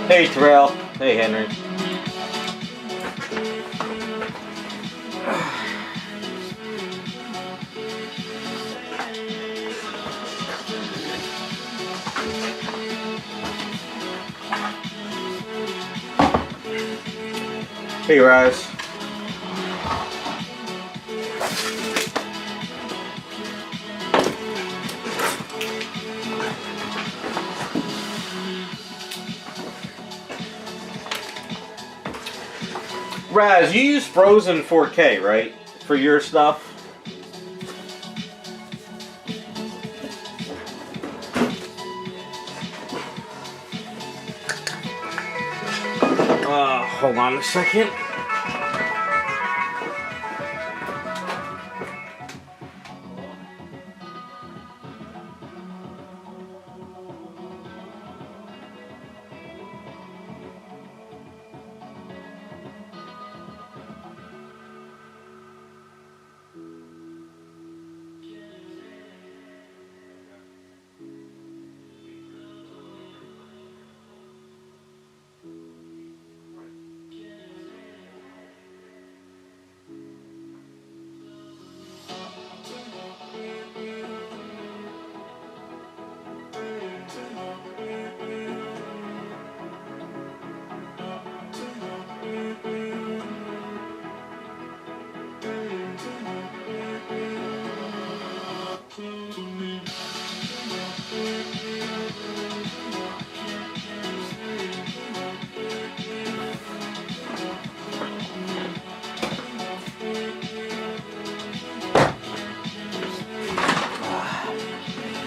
Hey Terrell. Hey Henry. Hey Rise. Raz, you use Frozen 4K, right? For your stuff? Hold on a second.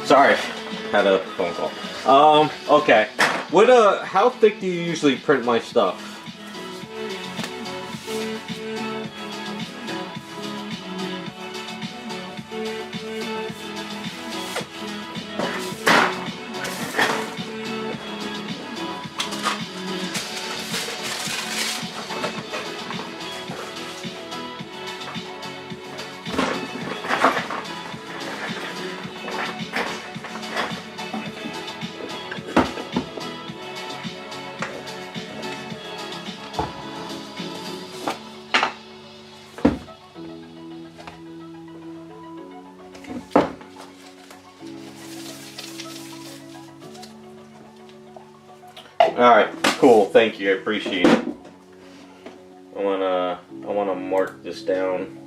Sorry, had a phone call. Okay. How thick do you usually print my stuff? Alright, cool, thank you, I appreciate it. I wanna mark this down.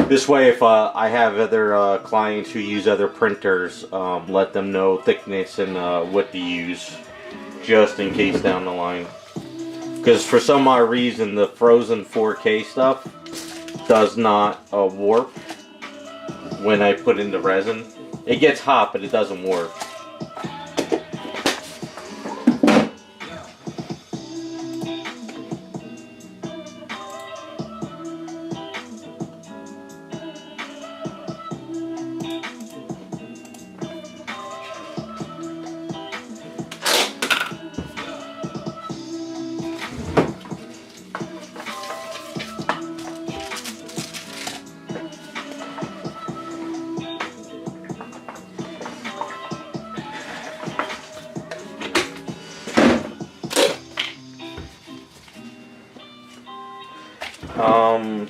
This way, if I have other clients who use other printers, let them know thickness and what to use, just in case down the line. Because for some odd reason, the frozen 4K stuff does not warp when I put in the resin. It gets hot, but it doesn't warp.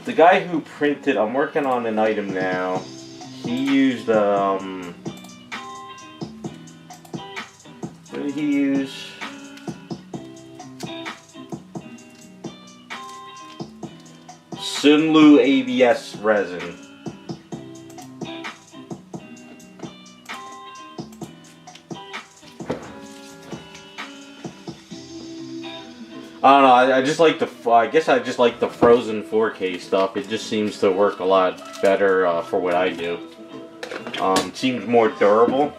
The guy who printed, I'm working on an item now. He used, what did he use? Sunlu ABS resin. I don't know, I just like the, I guess I just like the frozen 4K stuff. It just seems to work a lot better for what I do. It seems more durable.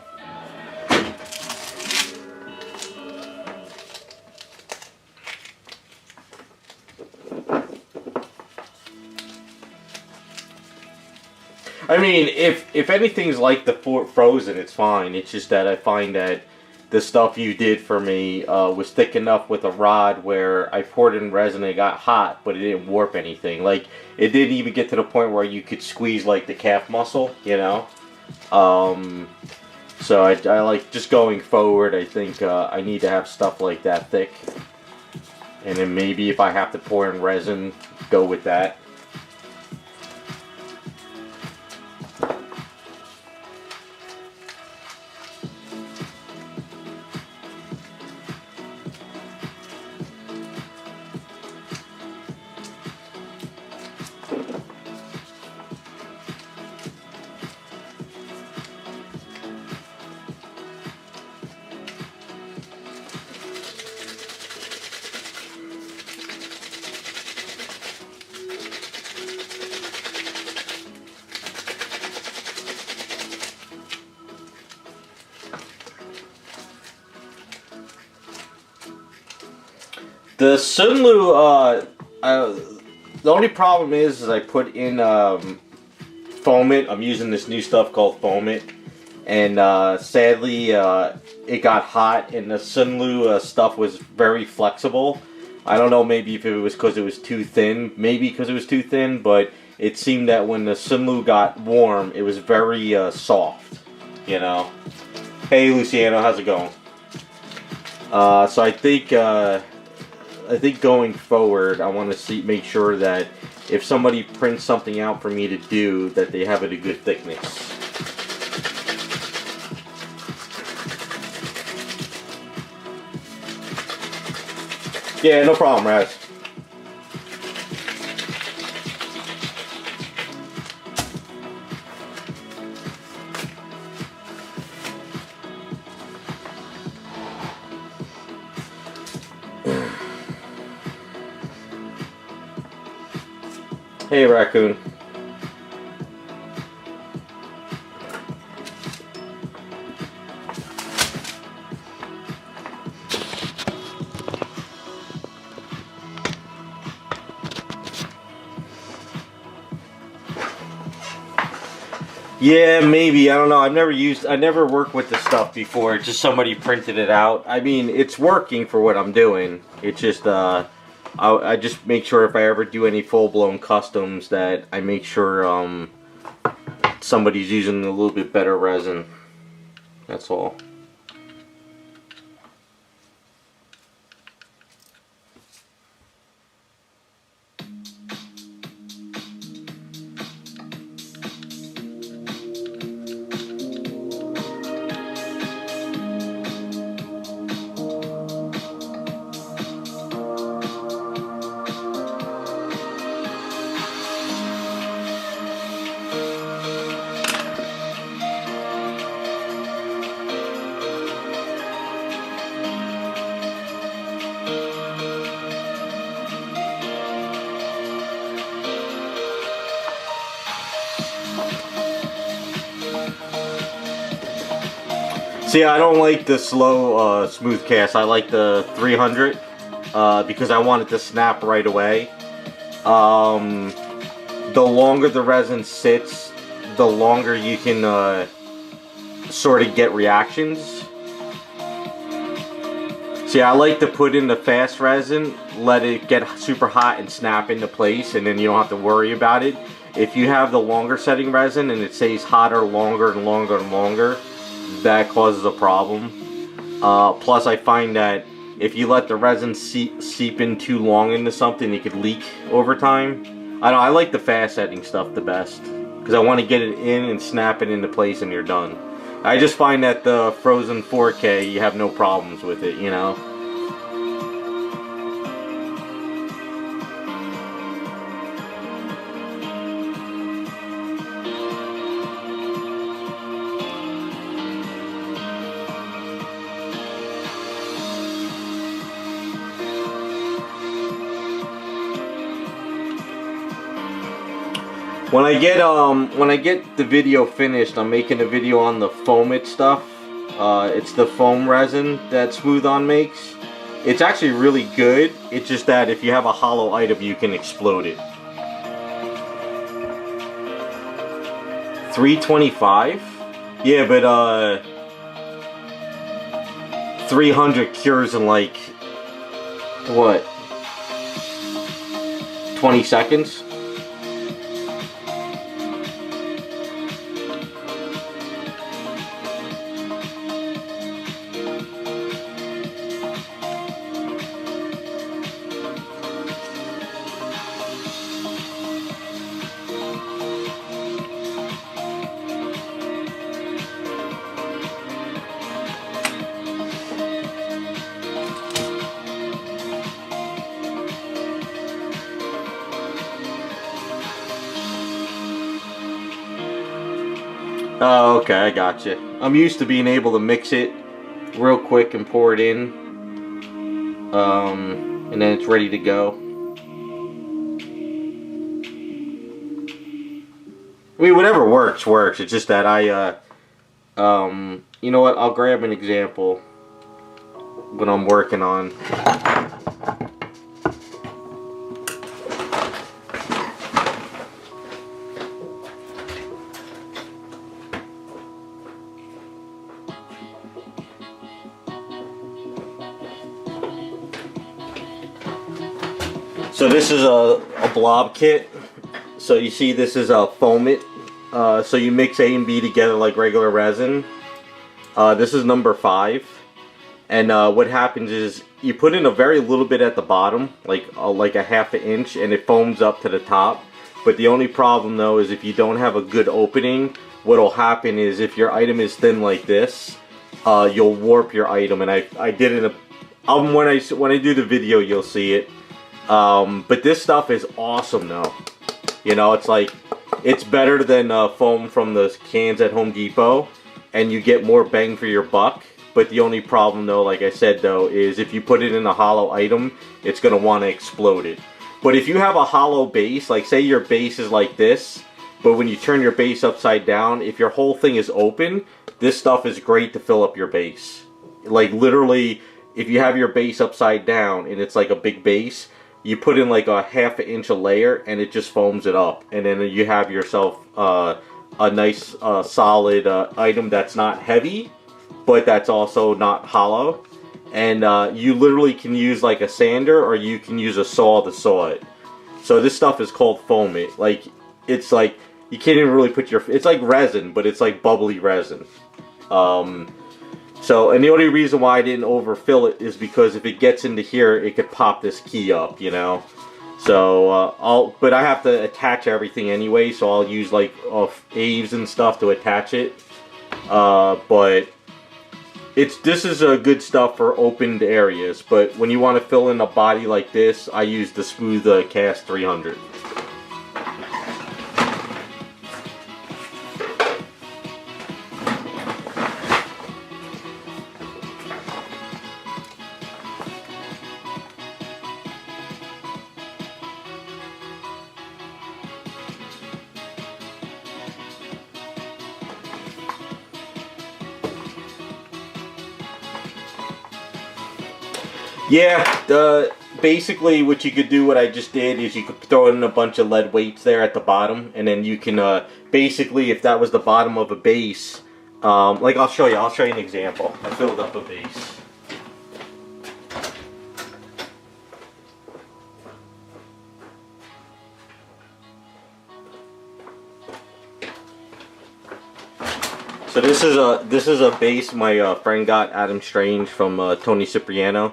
I mean, if anything's like the frozen, it's fine. It's just that I find that the stuff you did for me was thick enough with a rod where I poured in resin and it got hot, but it didn't warp anything. Like, it didn't even get to the point where you could squeeze, like, the calf muscle, you know? So I like, just going forward, I think I need to have stuff like that thick. And then maybe if I have to pour in resin, go with that. The Sunlu, the only problem is I put in foamant. I'm using this new stuff called foamant, and sadly it got hot, and the Sunlu stuff was very flexible. I don't know, maybe if it was because it was too thin, but it seemed that when the Sunlu got warm, it was very soft, you know. Hey Luciano, how's it going? So I think going forward, I want to make sure that if somebody prints something out for me to do, that they have it a good thickness. Yeah, no problem, Raz. Hey, Raccoon. Yeah, maybe. I don't know. I never worked with this stuff before. It's just somebody printed it out. I mean, it's working for what I'm doing. It's just, I just make sure if I ever do any full-blown customs that I make sure somebody's using a little bit better resin. That's all. See, I don't like the slow smooth cast. I like the 300 because I want it to snap right away. The longer the resin sits, the longer you can sort of get reactions. See, I like to put in the fast resin, let it get super hot and snap into place, and then you don't have to worry about it. If you have the longer setting resin and it stays hotter longer and longer and longer, that causes a problem. Plus, I find that if you let the resin seep in too long into something, it could leak over time. I like the fast setting stuff the best because I want to get it in and snap it into place and you're done. I just find that the frozen 4K, you have no problems with it, you know. When I get the video finished, I'm making a video on the foam it stuff. It's the foam resin that Smooth On makes. It's actually really good. It's just that if you have a hollow item, you can explode it. 325? Yeah, but 300 cures in like what? 20 seconds? Oh, okay, I gotcha. I'm used to being able to mix it real quick and pour it in. And then it's ready to go. I mean, whatever works, works. It's just that you know what, I'll grab an example when I'm working on. So this is a blob kit. So you see this is a foam it. So you mix A and B together like regular resin. This is number 5. And what happens is you put in a very little bit at the bottom, like a half an inch, and it foams up to the top. But the only problem though is if you don't have a good opening, what'll happen is if your item is thin like this, you'll warp your item. And I did it when I do the video, you'll see it. But this stuff is awesome though. You know, it's better than foam from the cans at Home Depot, and you get more bang for your buck. But the only problem though, like I said though, is if you put it in a hollow item, it's going to want to explode it. But if you have a hollow base, like say your base is like this, but when you turn your base upside down, if your whole thing is open, this stuff is great to fill up your base. Like literally, if you have your base upside down and it's like a big base, you put in like a half an inch a layer and it just foams it up, and then you have yourself a nice solid item that's not heavy, but that's also not hollow. And you literally can use like a sander, or you can use a saw to saw it. So this stuff is called foam it. Like, it's like you can't even really put it's like resin, but it's like bubbly resin. So, and the only reason why I didn't overfill it is because if it gets into here, it could pop this key up, you know. So, but I have to attach everything anyway, so I'll use like Aves and stuff to attach it. But this is a good stuff for opened areas. But when you want to fill in a body like this, I use the Smooth Cast 300. Yeah, basically what you could do, what I just did, is you could throw in a bunch of lead weights there at the bottom, and then you can, basically, if that was the bottom of a base, like I'll show you an example. I filled up a base. So this is a base my friend got, Adam Strange, from Tony Cipriano.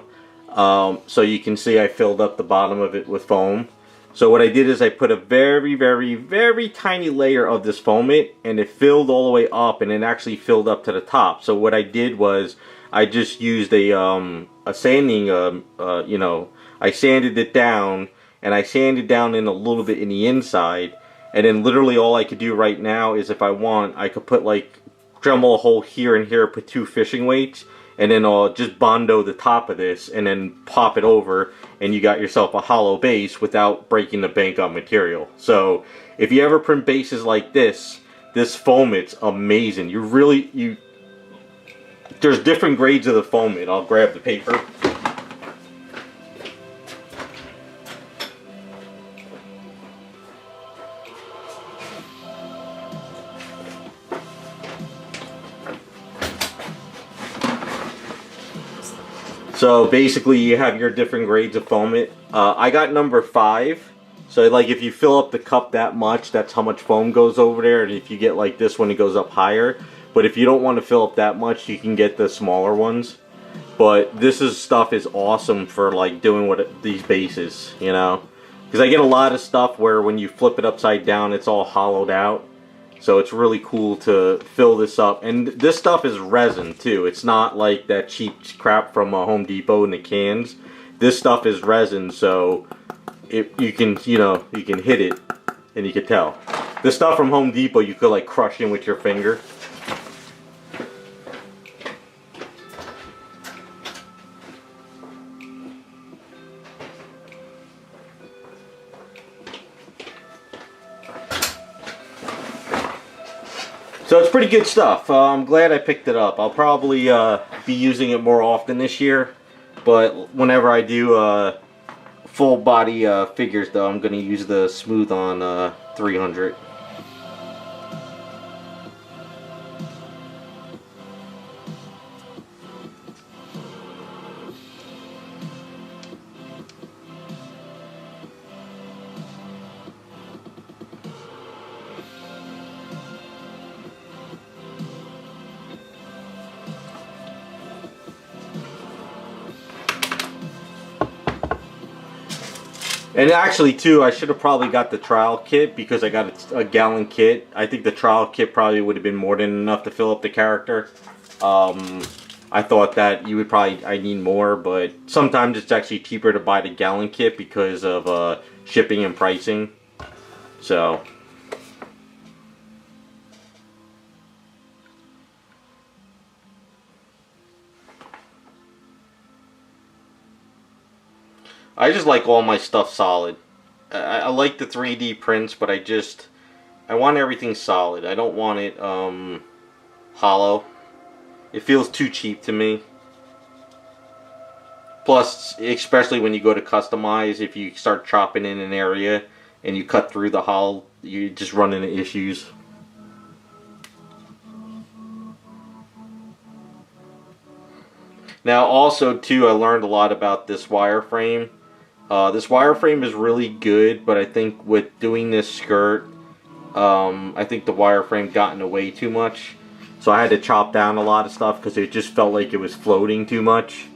So you can see I filled up the bottom of it with foam. So what I did is I put a very, very, very tiny layer of this foamate, and it filled all the way up, and it actually filled up to the top. So what I did was I just used a sanding, you know, I sanded it down, and I sanded down in a little bit in the inside, and then literally all I could do right now is, if I want, I could put like Dremel a hole here and here, put 2 fishing weights, and then I'll just Bondo the top of this and then pop it over, and you got yourself a hollow base without breaking the bank on material. So if you ever print bases like this foamate's amazing. There's different grades of the foamate. I'll grab the paper. So basically you have your different grades of foamate. I got number 5. So like if you fill up the cup that much, that's how much foam goes over there. And if you get like this one, it goes up higher. But if you don't want to fill up that much, you can get the smaller ones. But stuff is awesome for like doing these bases, you know. Because I get a lot of stuff where when you flip it upside down, it's all hollowed out. So it's really cool to fill this up. And this stuff is resin too. It's not like that cheap crap from Home Depot in the cans. This stuff is resin, so you can hit it and you can tell. This stuff from Home Depot you could like crush in with your finger. So it's pretty good stuff. I'm glad I picked it up. I'll probably be using it more often this year, but whenever I do full body figures, though, I'm going to use the Smooth on 300. And actually, too, I should have probably got the trial kit because I got a gallon kit. I think the trial kit probably would have been more than enough to fill up the character. I thought that I need more, but sometimes it's actually cheaper to buy the gallon kit because of shipping and pricing. So I just like all my stuff solid. I like the 3D prints, but I want everything solid. I don't want it hollow. It feels too cheap to me. Plus, especially when you go to customize, if you start chopping in an area and you cut through the hollow, you just run into issues. Now also too, I learned a lot about this wireframe. This wireframe is really good, but I think with doing this skirt, I think the wireframe got in the way too much. So I had to chop down a lot of stuff because it just felt like it was floating too much.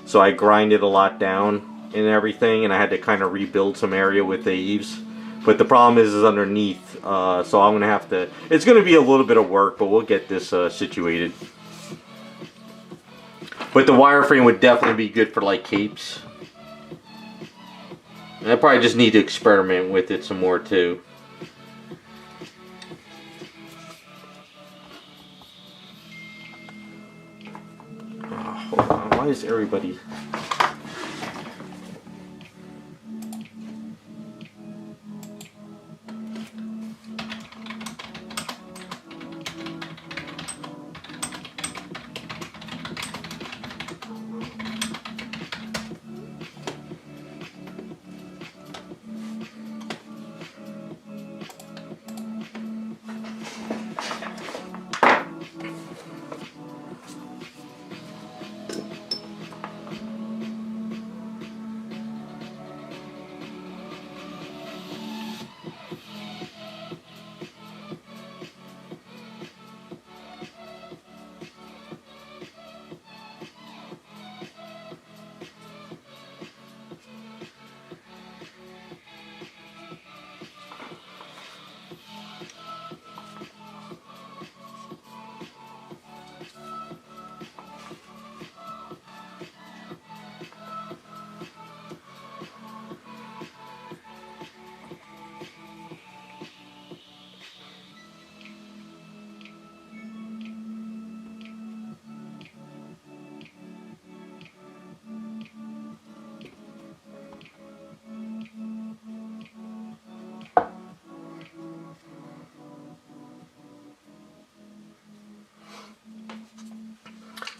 So I grinded a lot down and everything, and I had to kind of rebuild some area with the eaves. But the problem is underneath, so I'm going to have to... It's going to be a little bit of work, but we'll get this situated. But the wireframe would definitely be good for like capes. And I probably just need to experiment with it some more too. Oh, hold on, why is everybody...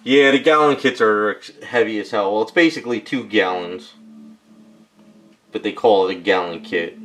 Yeah, the gallon kits are heavy as hell. Well, it's basically 2 gallons. But they call it a gallon kit.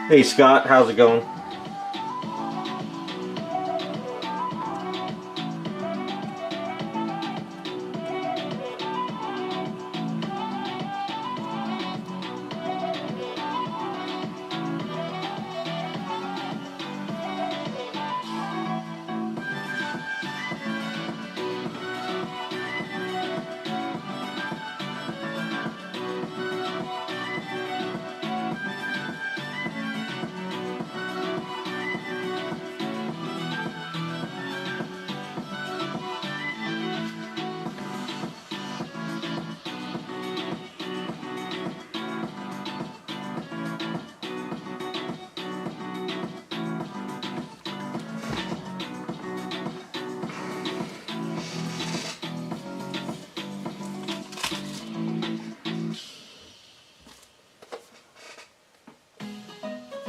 Hey Scott, how's it going?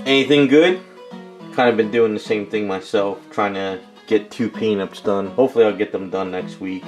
Anything good? Kind of been doing the same thing myself, trying to get 2 paint-ups done. Hopefully I'll get them done next week.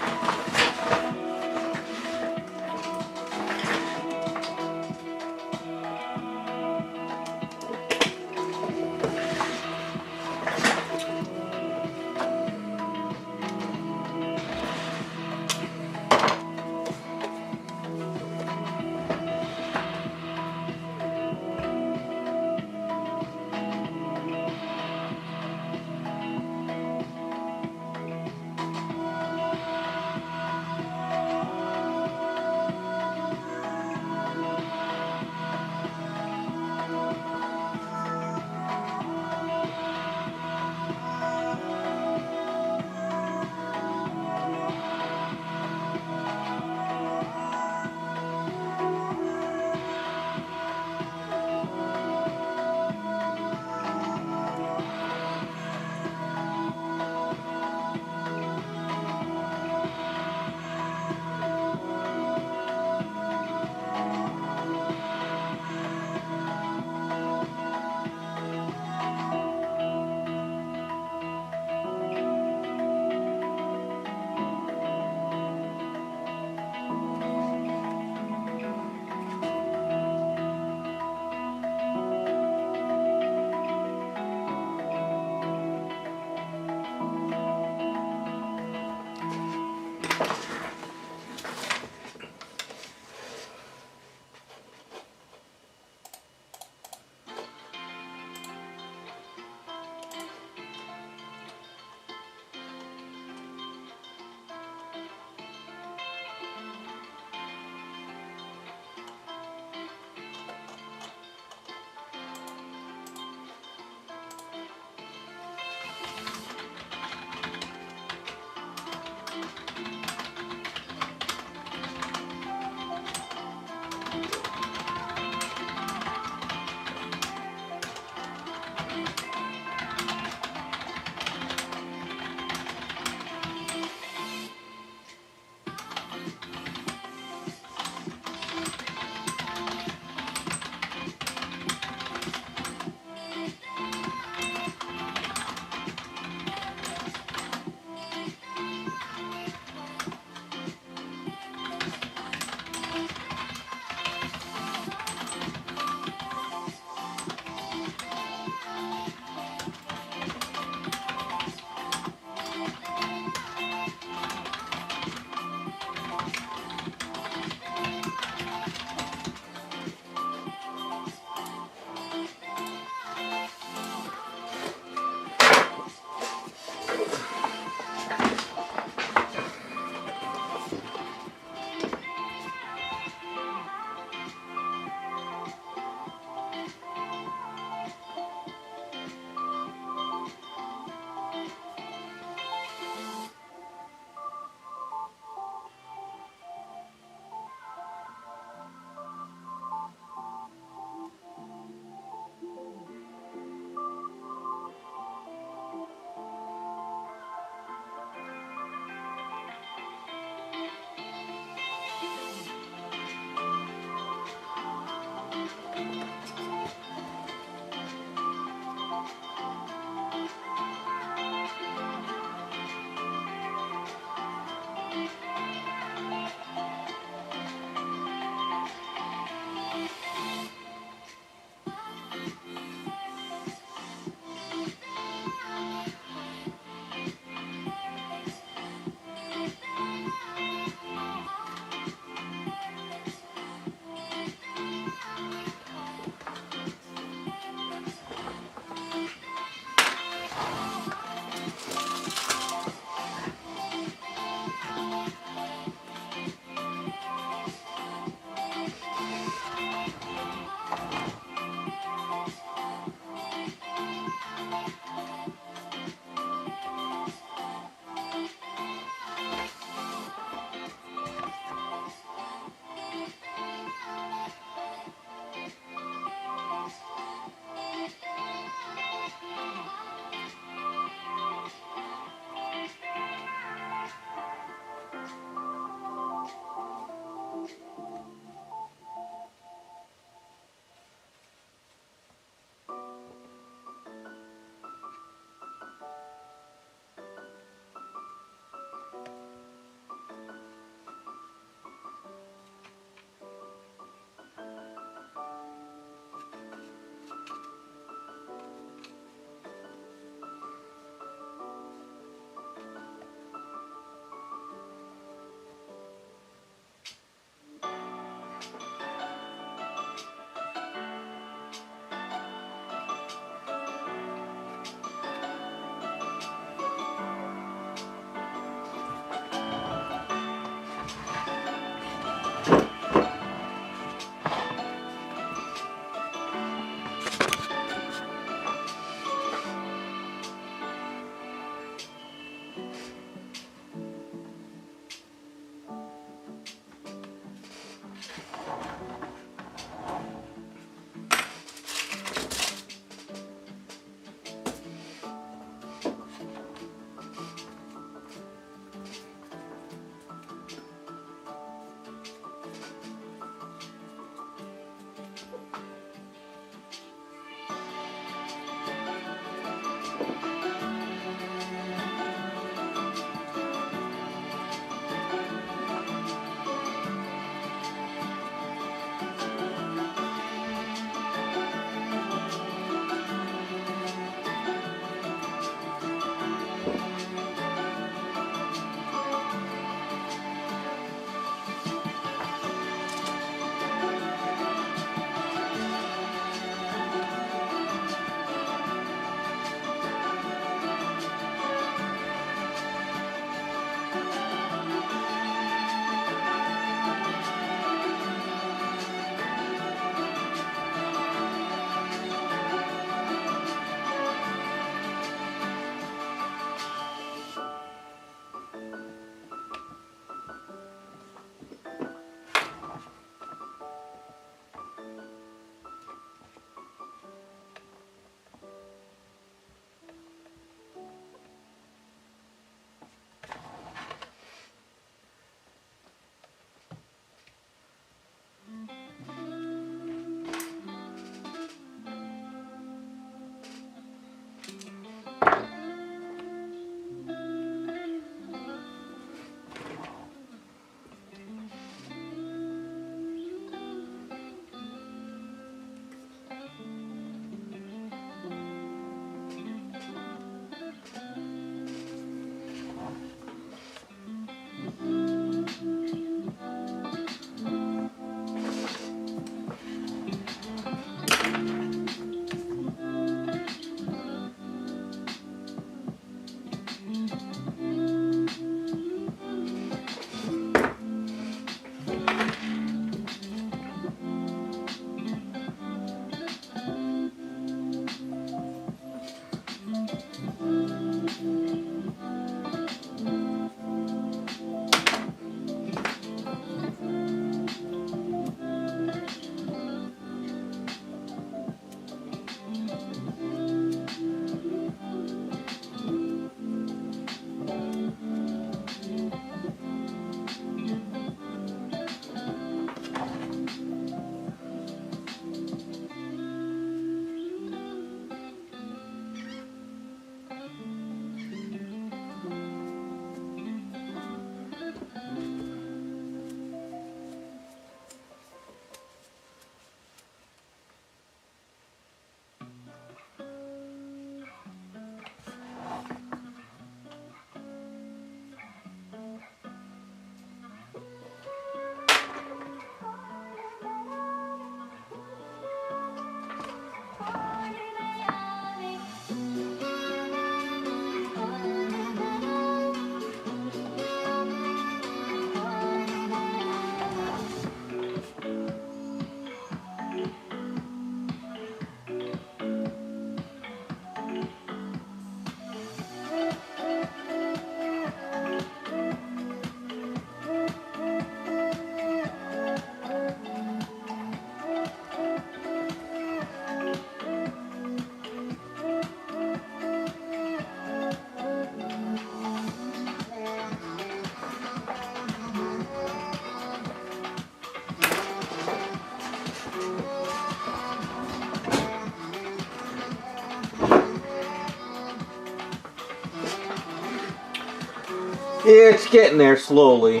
Yeah, it's getting there slowly.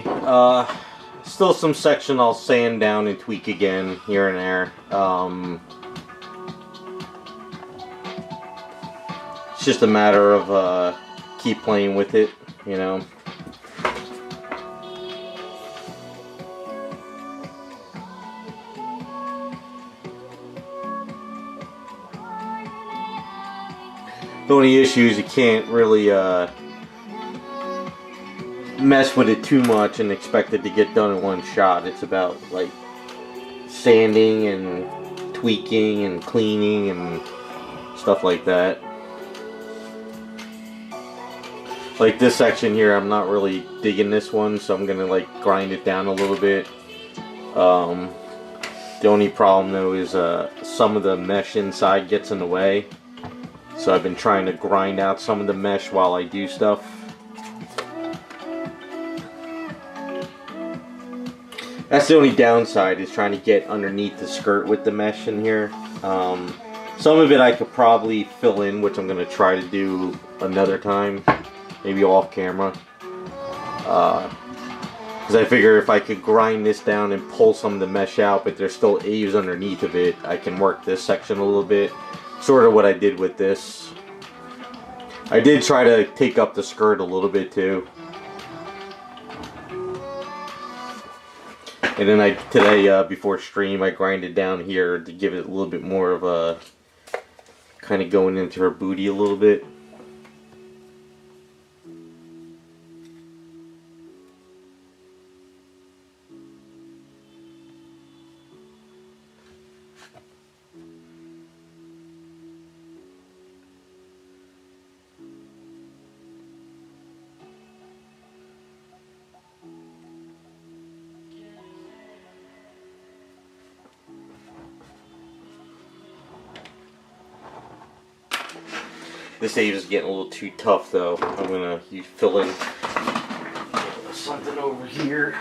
Still some section I'll sand down and tweak again here and there. It's just a matter of keep playing with it, you know. The only issue is you can't really mess with it too much and expect it to get done in one shot. It's about like sanding and tweaking and cleaning and stuff like that. Like this section here, I'm not really digging this one, so I'm gonna like grind it down a little bit. The only problem though is some of the mesh inside gets in the way. So I've been trying to grind out some of the mesh while I do stuff. That's the only downside, is trying to get underneath the skirt with the mesh in here. Some of it I could probably fill in, which I'm going to try to do another time. Maybe off camera. Because I figure if I could grind this down and pull some of the mesh out, but there's still eaves underneath of it, I can work this section a little bit. Sort of what I did with this. I did try to take up the skirt a little bit too. And then today before stream I grinded down here to give it a little bit more of a kind of going into her booty a little bit. This Ave is getting a little too tough though. I'm gonna fill in something over here.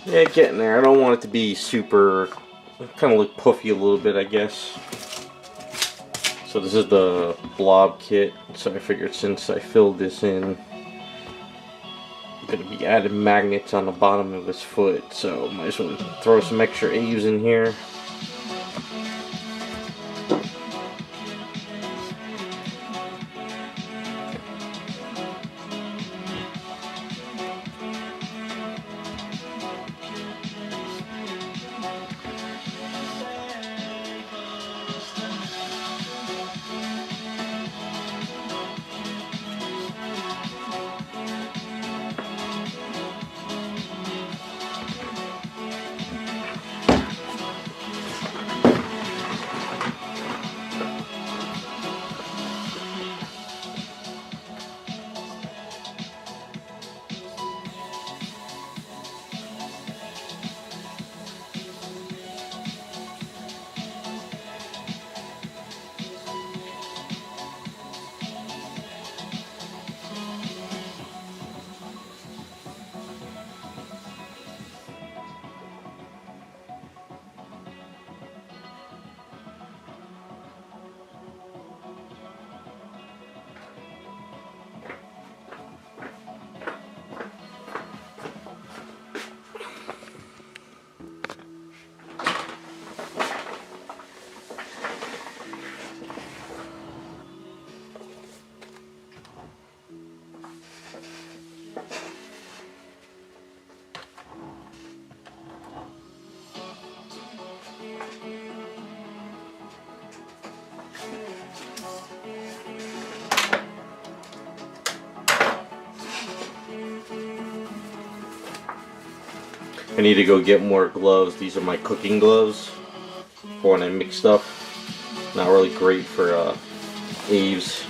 Yeah, getting there. I don't want it to be super, kind of look puffy a little bit, I guess. So this is the blob kit, so I figured since I filled this in, I'm going to be adding magnets on the bottom of his foot, so might as well throw some extra A's in here. I need to go get more gloves. These are my cooking gloves for when I mix stuff. Not really great for Aves.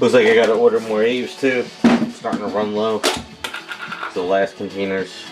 Looks like I gotta order more Aves too. It's starting to run low. It's the last containers.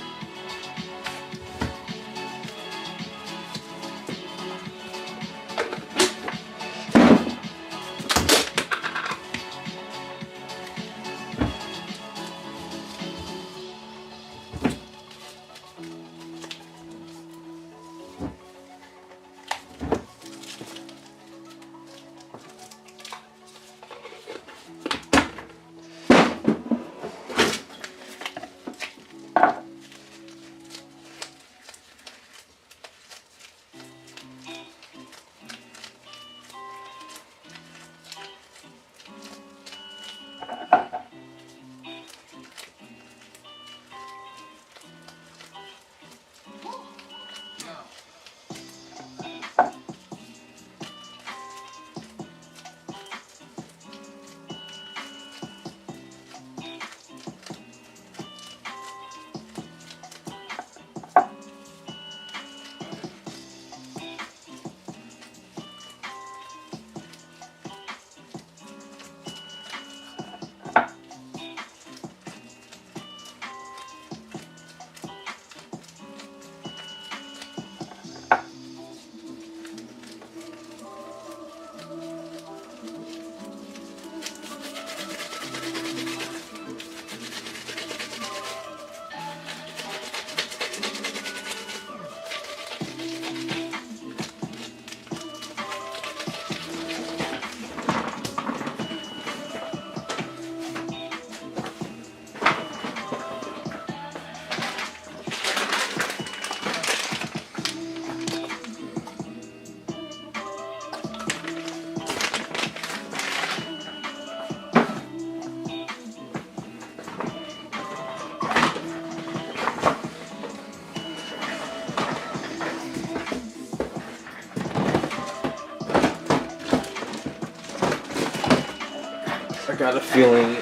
I got a feeling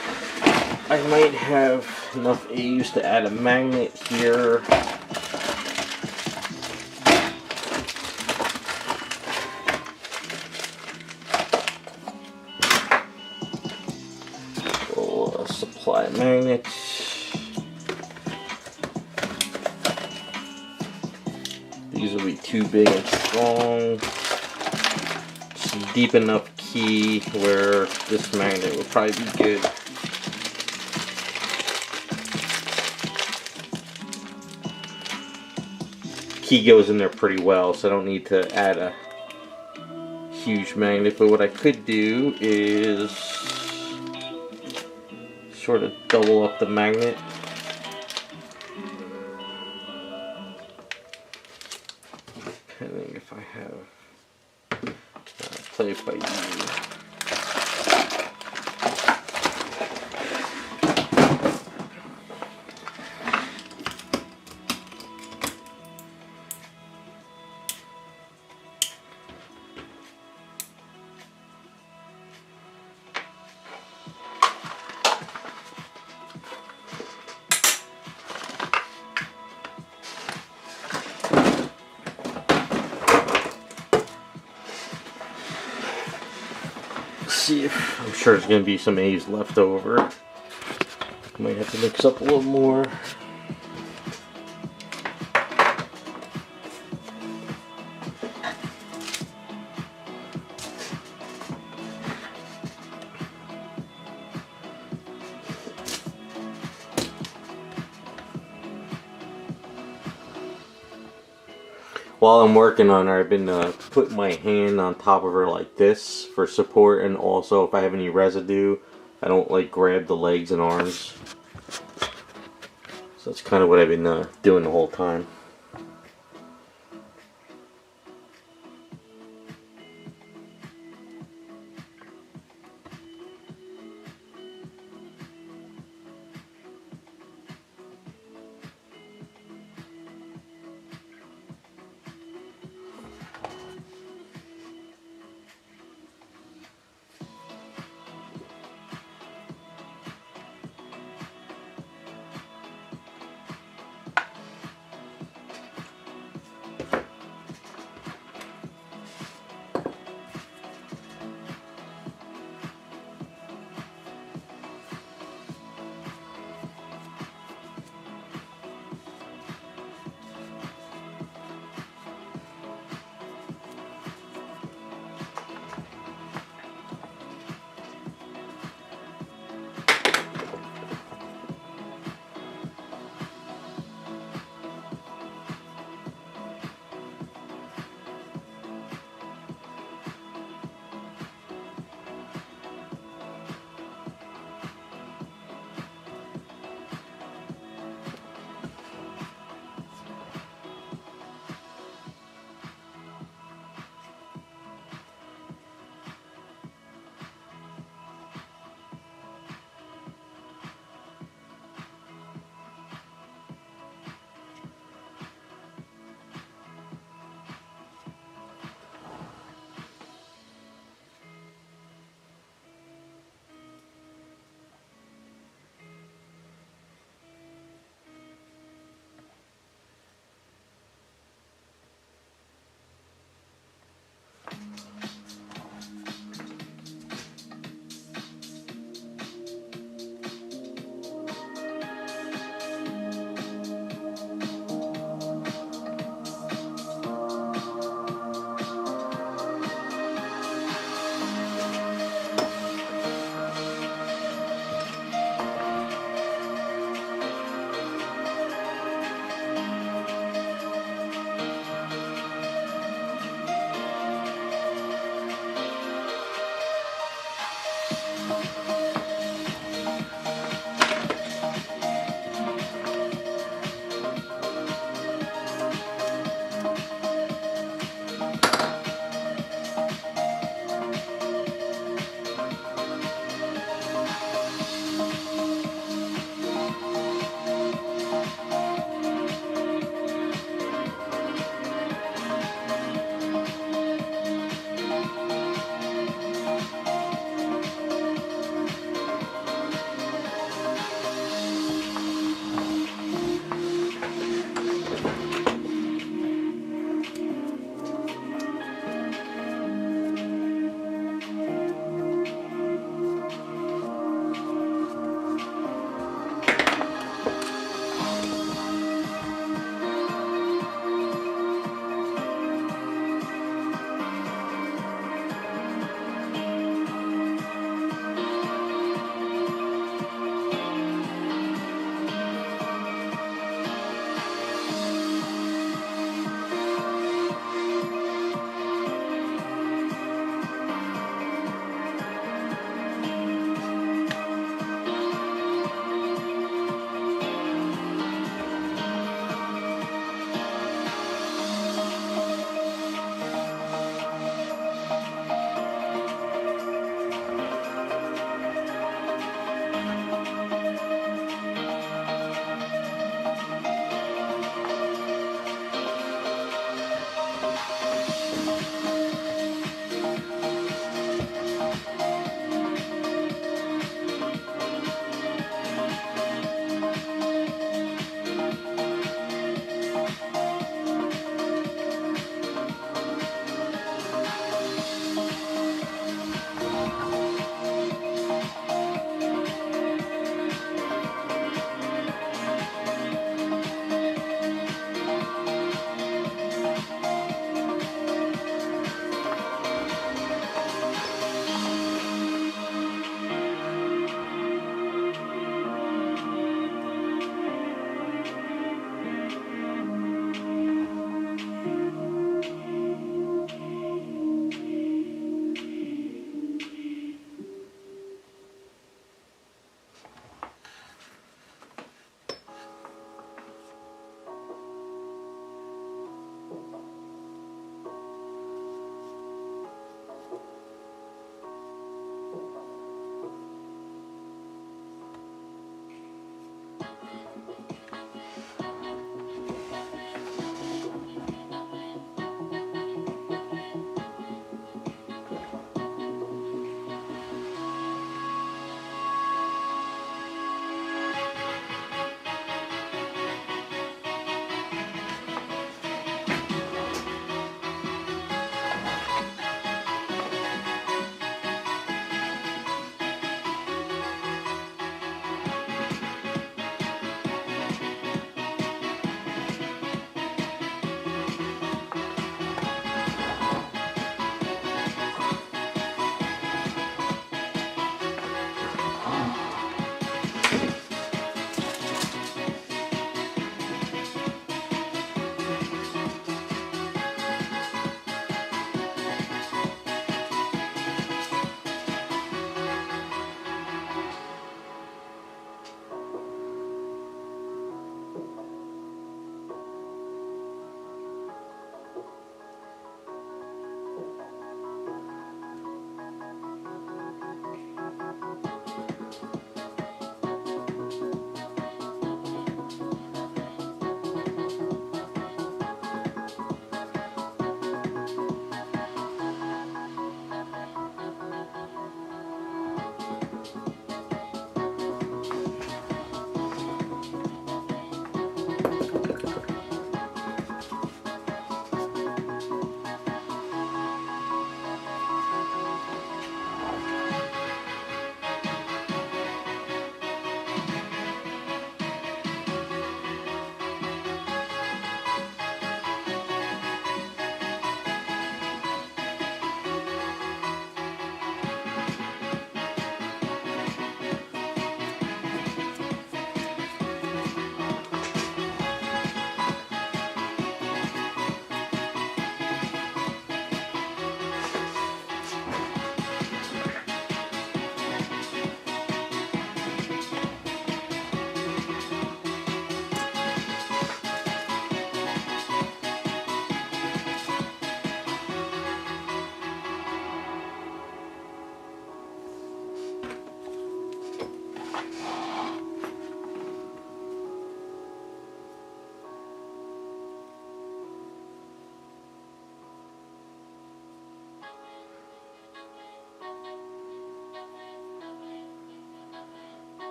I might have enough A's to add a magnet here. We'll supply magnets. These will be too big and strong. Just deep enough key where this magnet would probably be good. Key goes in there pretty well, so I don't need to add a huge magnet. But what I could do is sort of double up the magnet. Depending if I have play it by ear. See if I'm sure there's going to be some A's left over. Might have to mix up a little more. While I'm working on her, I've been putting my hand on top of her like this for support, and also if I have any residue, I don't like grab the legs and arms. So that's kind of what I've been doing the whole time.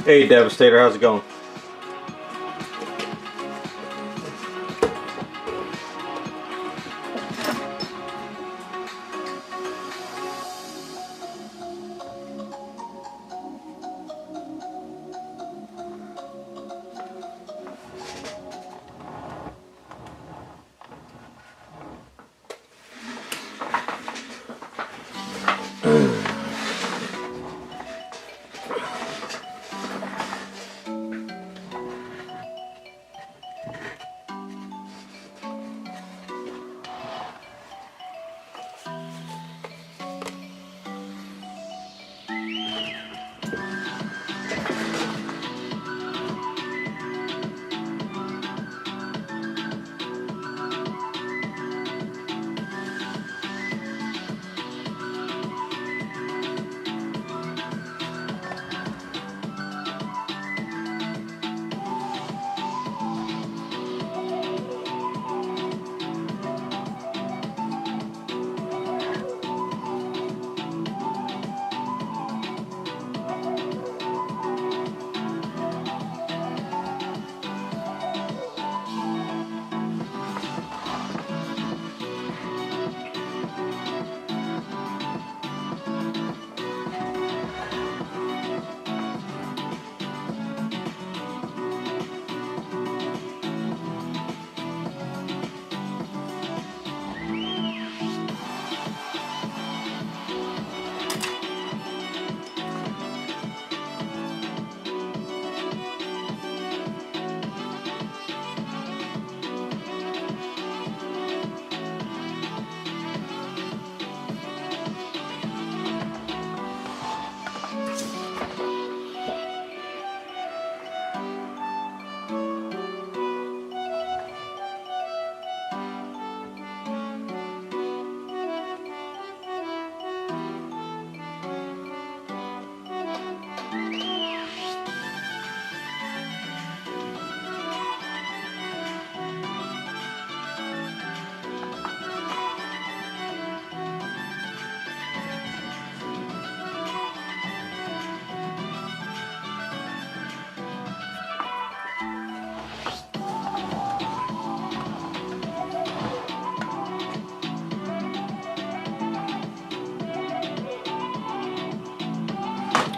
Hey Devastator, how's it going?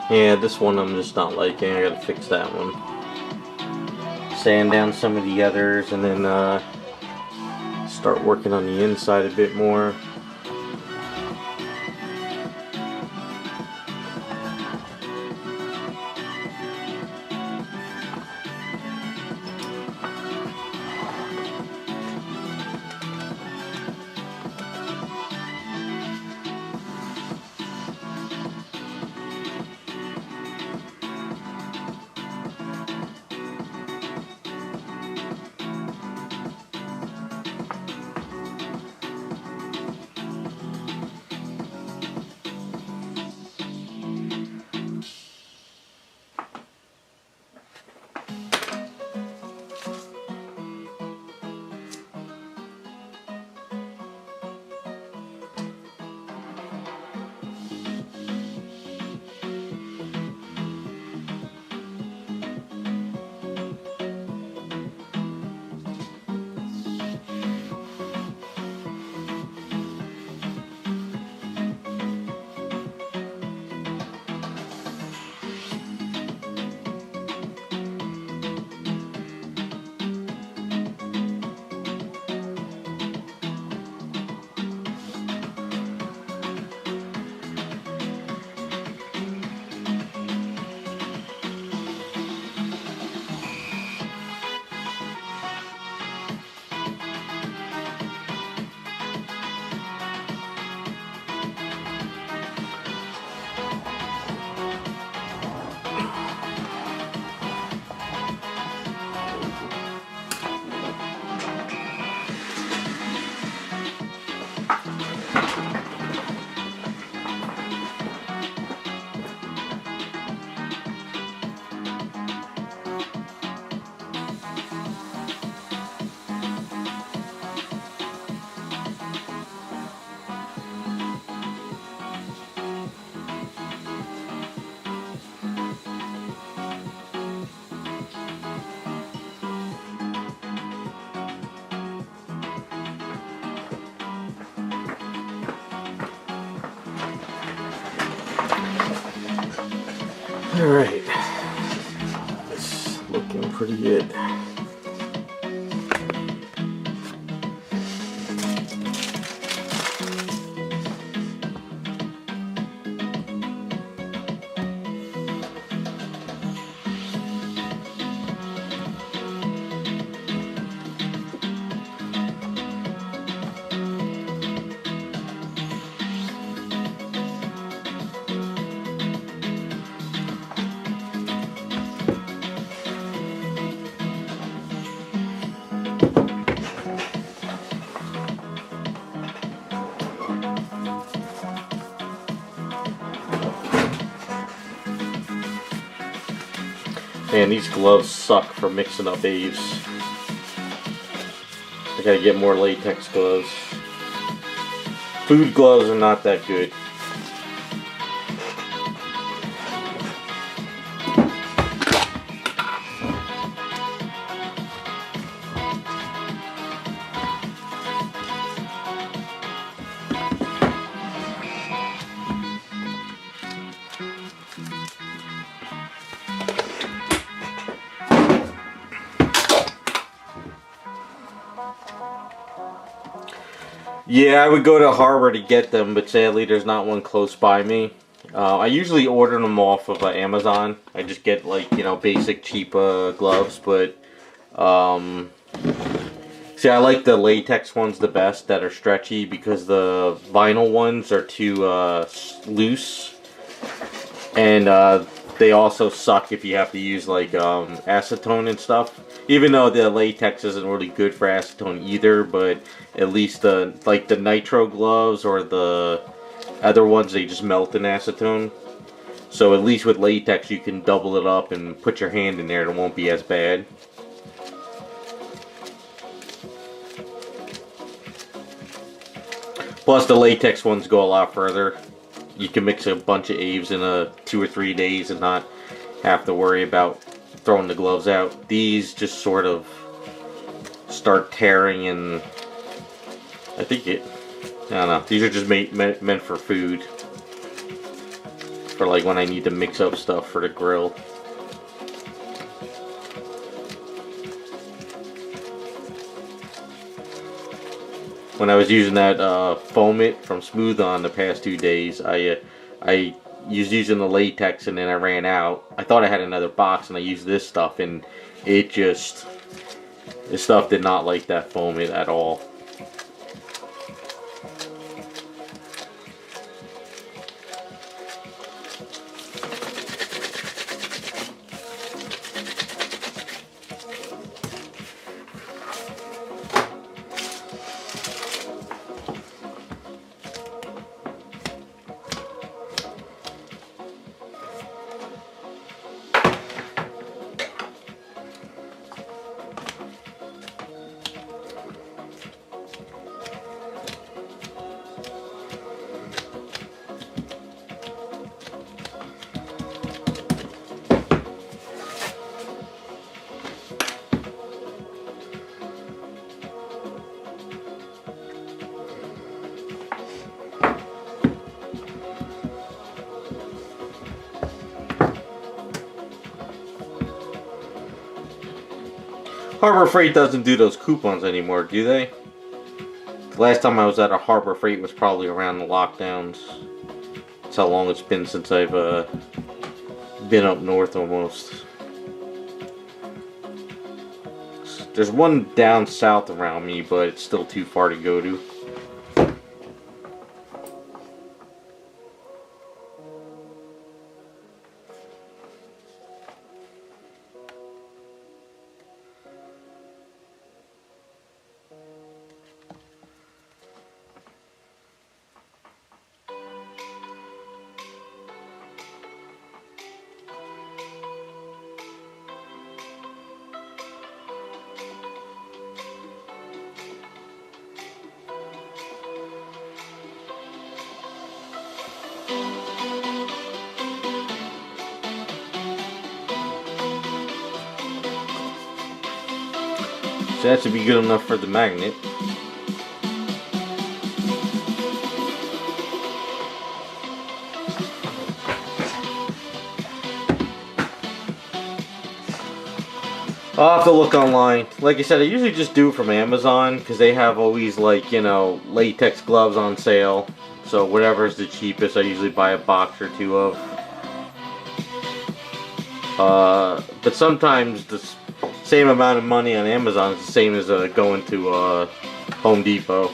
Yeah, this one I'm just not liking. I gotta fix that one. Sand down some of the others and then start working on the inside a bit more. Alright. It's looking pretty good. Man, these gloves suck for mixing up Aves. I gotta get more latex gloves. Food gloves are not that good. Yeah, I would go to Harbor to get them, but sadly there's not one close by me. I usually order them off of Amazon. I just get, like, you know, basic cheap gloves, but see, I like the latex ones the best that are stretchy, because the vinyl ones are too loose, and they also suck if you have to use, like, acetone and stuff. Even though the latex isn't really good for acetone either, but at least the nitro gloves or the other ones, they just melt in acetone. So at least with latex you can double it up and put your hand in there and it won't be as bad. Plus the latex ones go a lot further. You can mix a bunch of Aves in 2 or 3 days and not have to worry about throwing the gloves out. These just sort of start tearing, and I think I don't know, these are just meant for food. For like when I need to mix up stuff for the grill. When I was using that Foam It from Smooth On the past 2 days, I was using the latex and then I ran out. I thought I had another box and I used this stuff, and this stuff did not like that Foam It at all. Harbor Freight doesn't do those coupons anymore, do they? The last time I was at a Harbor Freight was probably around the lockdowns. That's how long it's been since I've been up north almost. There's one down south around me, but it's still too far to go to. So that should be good enough for the magnet. I'll have to look online. Like I said, I usually just do it from Amazon because they have always, like, you know, latex gloves on sale. So whatever is the cheapest, I usually buy a box or two of. But sometimes the same amount of money on Amazon is the same as going to Home Depot.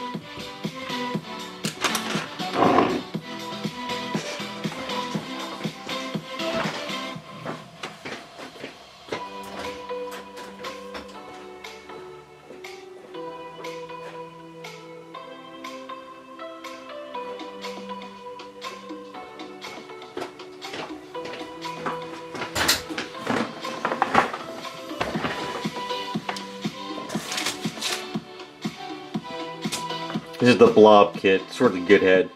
This is the blob kit. It's sort of good head.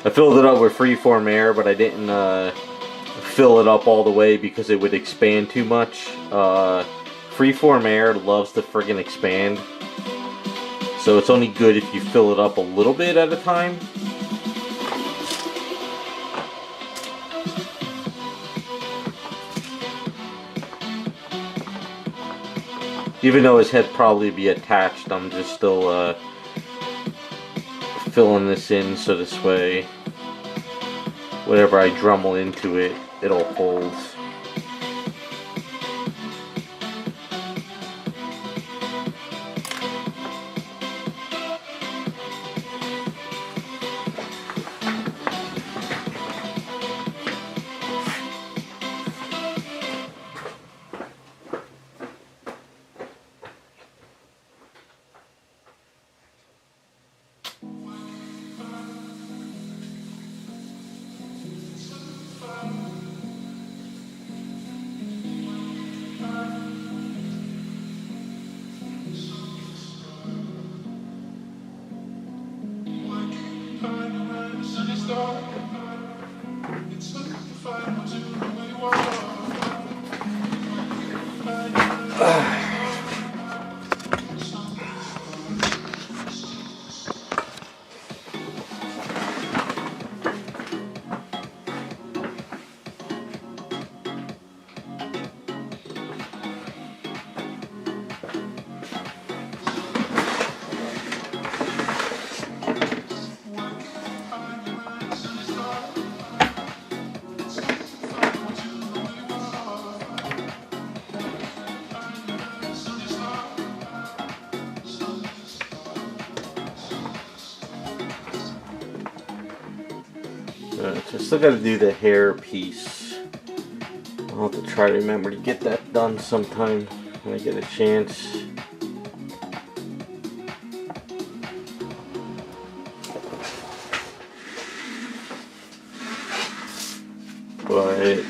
I filled it up with freeform air, but I didn't fill it up all the way because it would expand too much. Freeform air loves to friggin' expand. So it's only good if you fill it up a little bit at a time. Even though his head probably be attached, I'm just still filling this in so this way, whatever I Dremel into it, it'll hold. I still got to do the hair piece. I'll have to try to remember to get that done sometime when I get a chance. But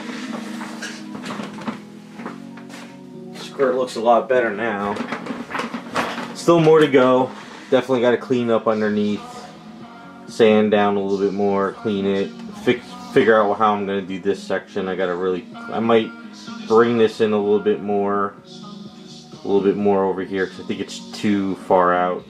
skirt looks a lot better now. Still more to go. Definitely got to clean up underneath. Sand down a little bit more, clean it, figure out how I'm going to do this section. I might bring this in a little bit more over here because I think it's too far out.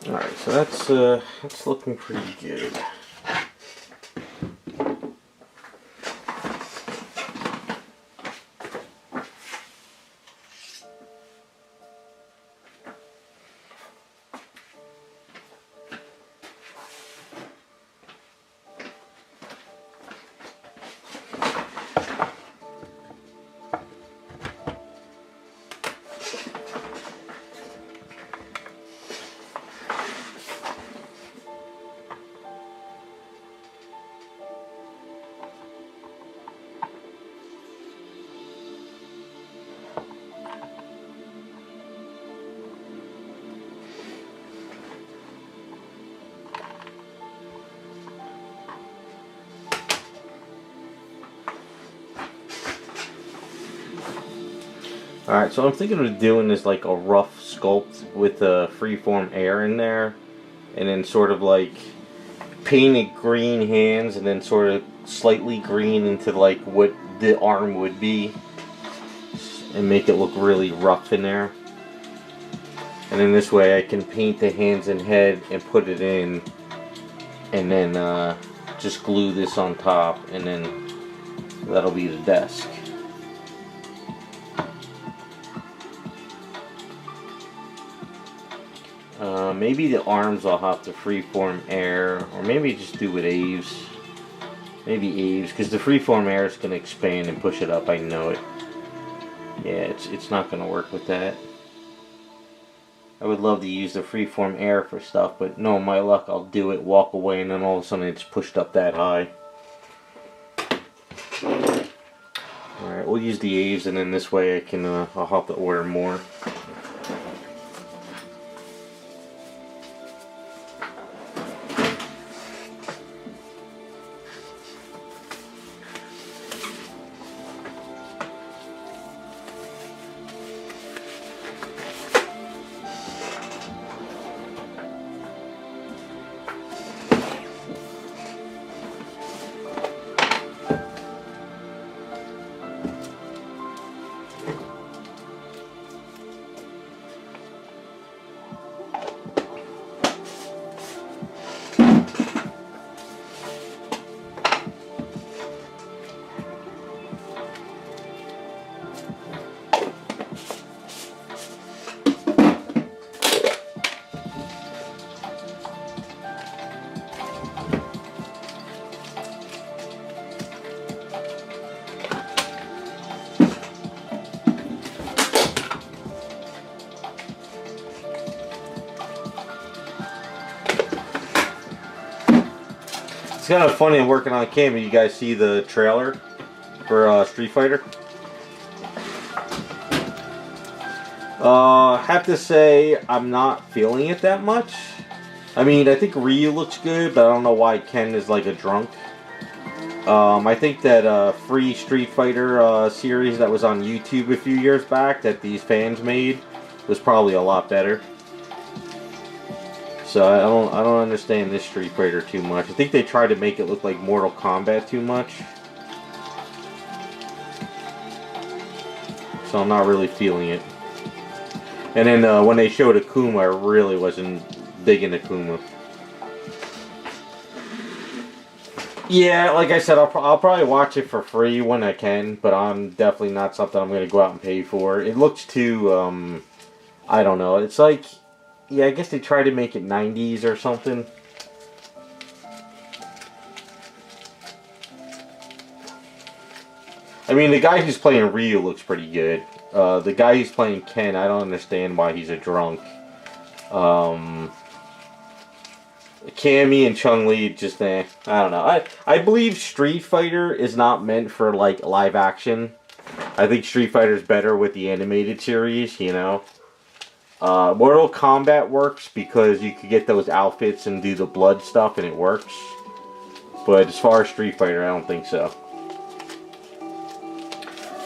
Alright, so that's looking pretty good. Alright, so I'm thinking of doing this like a rough sculpt with a freeform air in there. And then sort of like painted green hands and then sort of slightly green into like what the arm would be. And make it look really rough in there. And then this way I can paint the hands and head and put it in. And then just glue this on top. And then that'll be the desk. Maybe the arms I'll have to freeform air, or maybe just do with Aves. Maybe Aves, because the freeform air is going to expand and push it up, I know it. Yeah, it's not going to work with that. I would love to use the freeform air for stuff, but no, my luck, I'll do it, walk away, and then all of a sudden it's pushed up that high. Alright, we'll use the Aves, and then this way I can, I'll have to order more. It's kind of funny working on Cammy. You guys see the trailer for Street Fighter? Have to say I'm not feeling it that much. I mean, I think Ryu looks good, but I don't know why Ken is like a drunk. I think that free Street Fighter series that was on YouTube a few years back that these fans made was probably a lot better. So I don't understand this Street Fighter too much. I think they tried to make it look like Mortal Kombat too much. So I'm not really feeling it. And then when they showed Akuma, I really wasn't big into Akuma. Yeah, like I said, I'll probably watch it for free when I can, but I'm definitely not something I'm going to go out and pay for. It looks too, I don't know, it's like, yeah, I guess they tried to make it 90s or something. I mean, the guy who's playing Ryu looks pretty good. The guy who's playing Ken, I don't understand why he's a drunk. Cammy and Chun-Li, just I don't know. I believe Street Fighter is not meant for like live action. I think Street Fighter is better with the animated series, you know. Mortal Kombat works because you could get those outfits and do the blood stuff and it works. But as far as Street Fighter, I don't think so.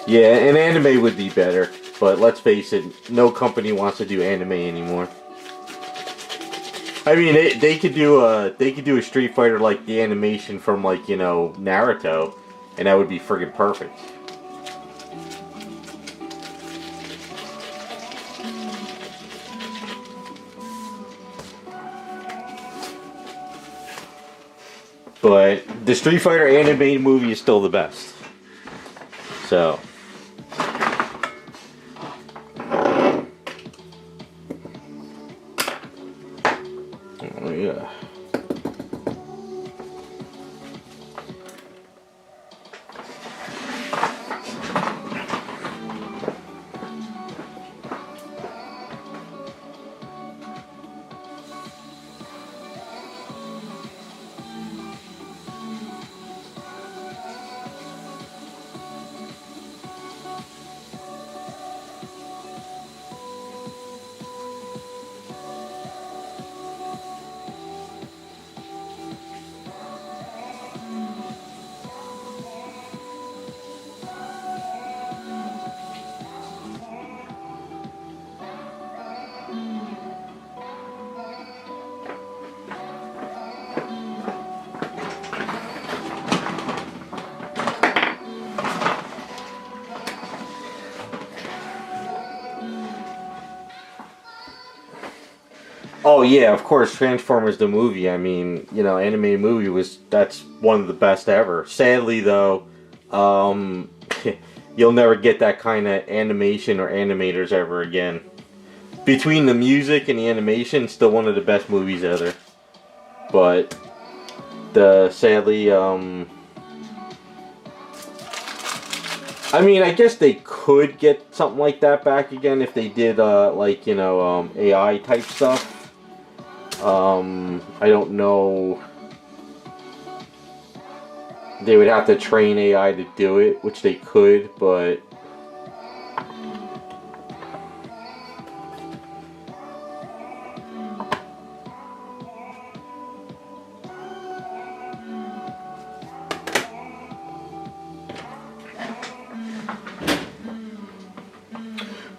Yeah, an anime would be better, but let's face it, no company wants to do anime anymore. I mean, they could do a Street Fighter like the animation from, like, you know, Naruto, and that would be friggin' perfect. But the Street Fighter animated movie is still the best. So. Oh, yeah. yeah, of course, Transformers the movie. I mean, you know, animated movie that's one of the best ever. Sadly, though, you'll never get that kind of animation or animators ever again. Between the music and the animation, still one of the best movies ever. But sadly, I mean, I guess they could get something like that back again if they did, like, you know, AI type stuff. I don't know. They would have to train AI to do it, which they could, but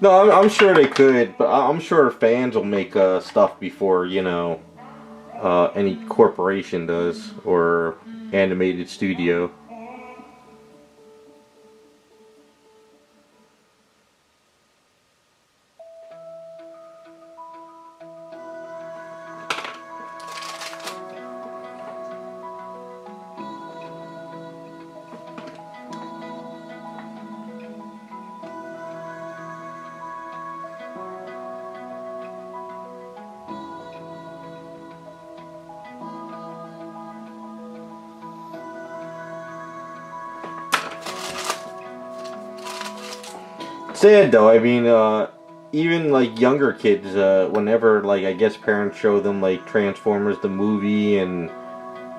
no, I'm sure they could, but I'm sure fans will make stuff before, you know, any corporation does, or animated studio. Sad though, I mean, even like younger kids, whenever, like, I guess parents show them like Transformers the movie and,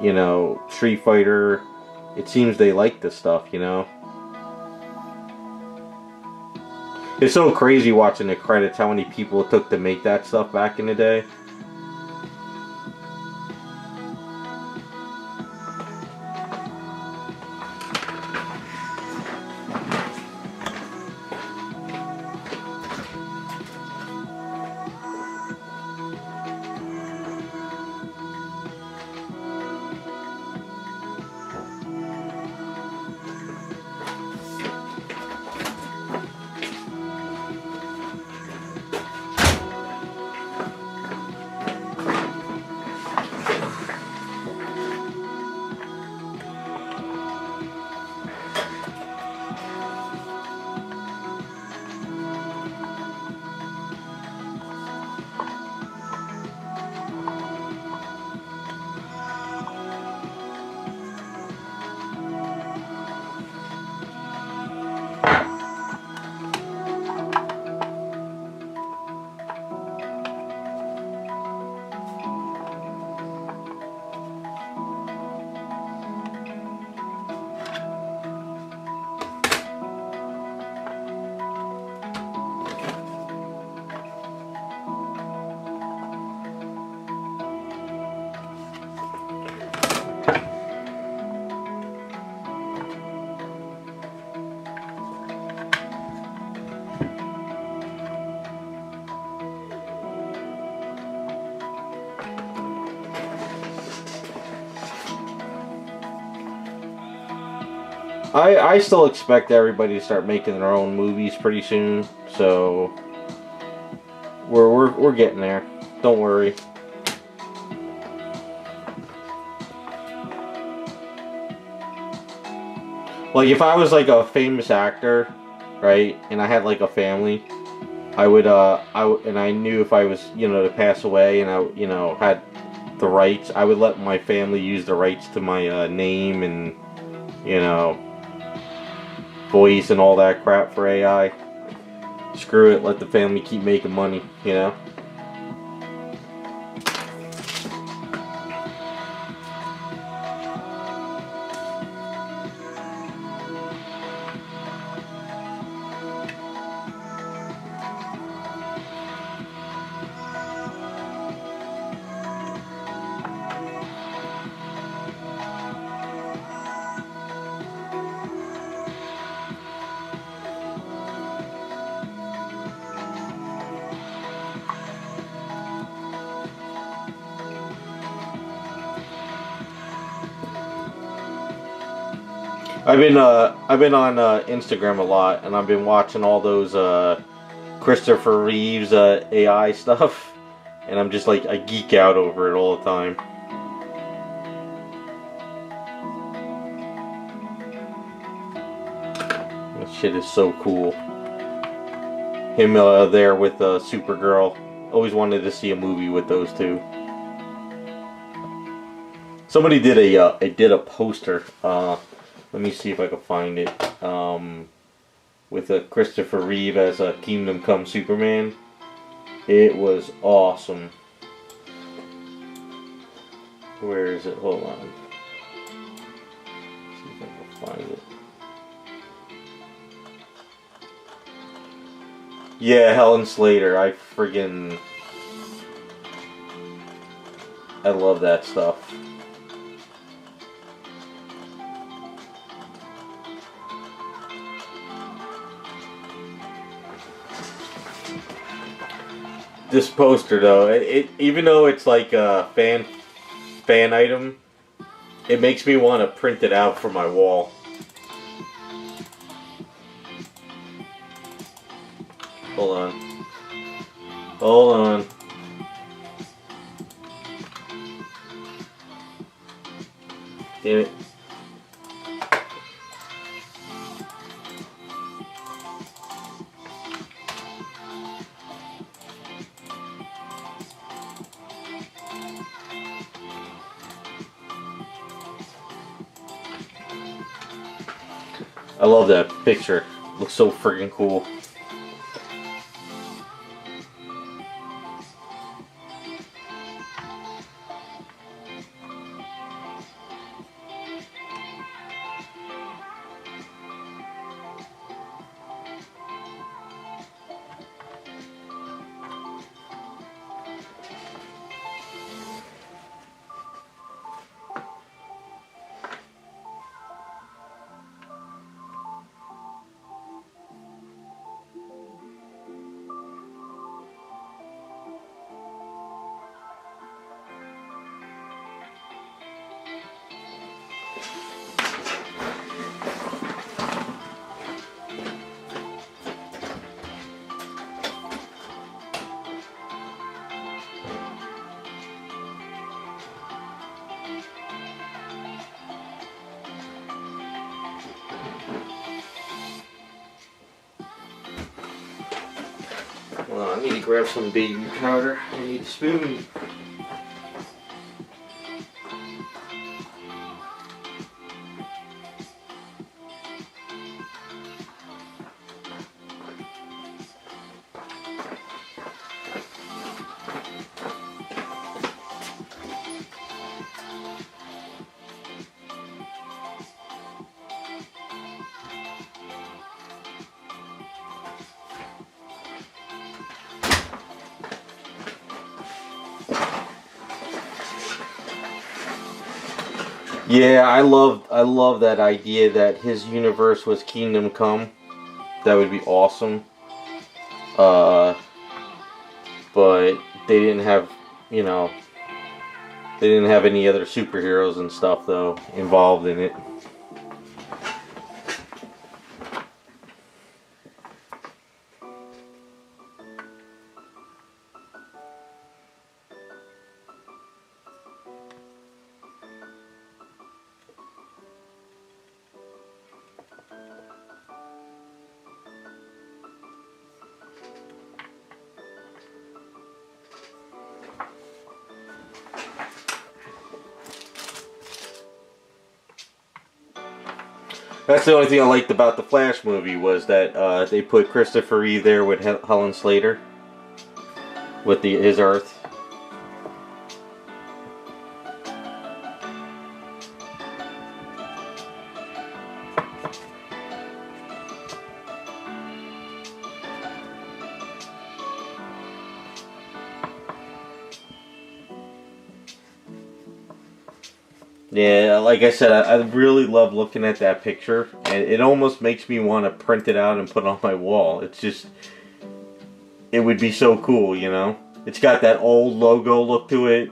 you know, Street Fighter, it seems they like this stuff, you know. It's so crazy watching the credits how many people it took to make that stuff back in the day. I still expect everybody to start making their own movies pretty soon, so we're getting there. Don't worry. Like, if I was like a famous actor, right, and I had like a family, I would and I knew if I was, you know, to pass away and I, you know, had the rights, I would let my family use the rights to my name and, you know, voice and all that crap for AI. Screw it, let the family keep making money, you know? I've been on Instagram a lot, and I've been watching all those Christopher Reeves AI stuff, and I'm just like, I geek out over it all the time. That shit is so cool. Him there with Supergirl. Always wanted to see a movie with those two. Somebody did a poster. Let me see if I can find it. With Christopher Reeve as a Kingdom Come Superman. It was awesome. Where is it? Hold on. See if I can find it. Yeah, Helen Slater. I love that stuff. This poster, though, even though it's like a fan item, it makes me want to print it out for my wall. Hold on. Hold on. Damn it. I love that picture. Looks so freaking cool. Hold on, I need to grab some baby powder. I need a spoon. Yeah, I love that idea that his universe was Kingdom Come. That would be awesome. But they didn't have, they didn't have any other superheroes and stuff though involved in it. That's the only thing I liked about the Flash movie was that they put Christopher Reeve there with Helen Slater with his Earth. Yeah, like I said, I really love looking at that picture, and it almost makes me want to print it out and put it on my wall. It's just, it would be so cool, It's got that old logo look to it,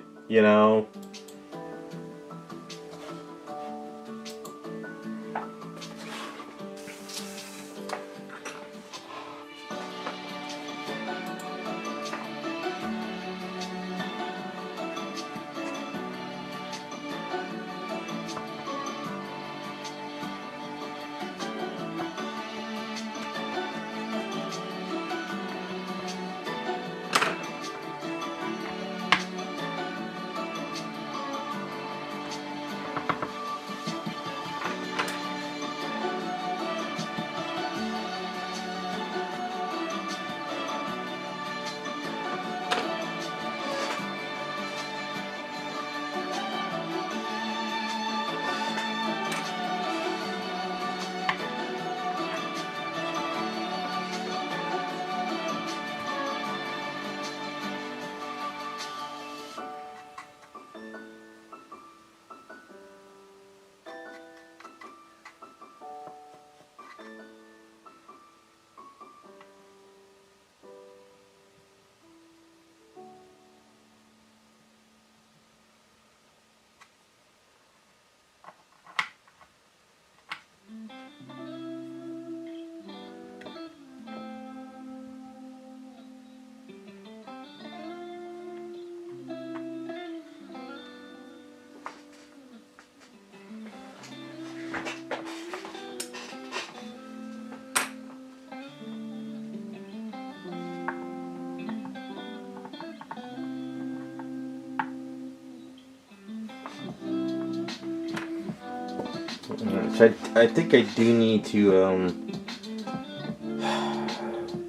So I think I do need to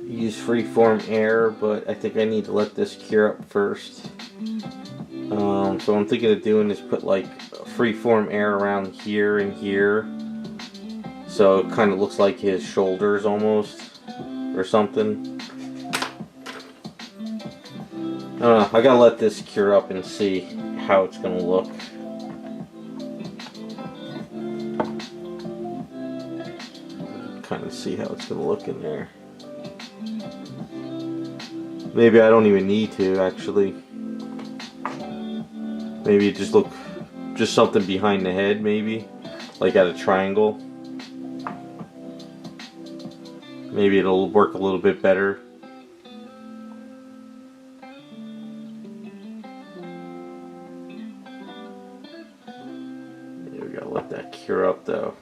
use freeform air, but I think I need to let this cure up first. So what I'm thinking of doing is put like freeform air around here and here, so it kind of looks like his shoulders almost, or something. I don't know, I gotta let this cure up and see how it's gonna look. Kind of see how it's gonna look in there. Maybe I don't even need to actually. Maybe just look, just something behind the head, maybe like at a triangle. Maybe it'll work a little bit better. Yeah, we gotta let that cure up though.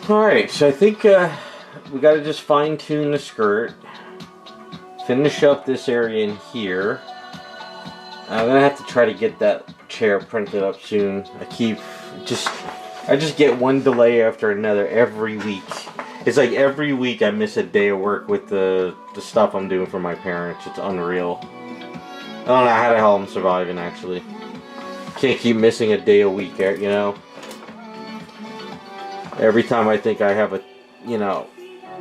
Alright, so I think we gotta just fine tune the skirt, finish up this area in here. I'm gonna have to try to get that chair printed up soon. I just get one delay after another every week. It's like every week I miss a day of work with the stuff I'm doing for my parents. It's unreal. I don't know how the hell I'm surviving actually. Can't keep missing a day a week, you know? Every time I think I have a, you know,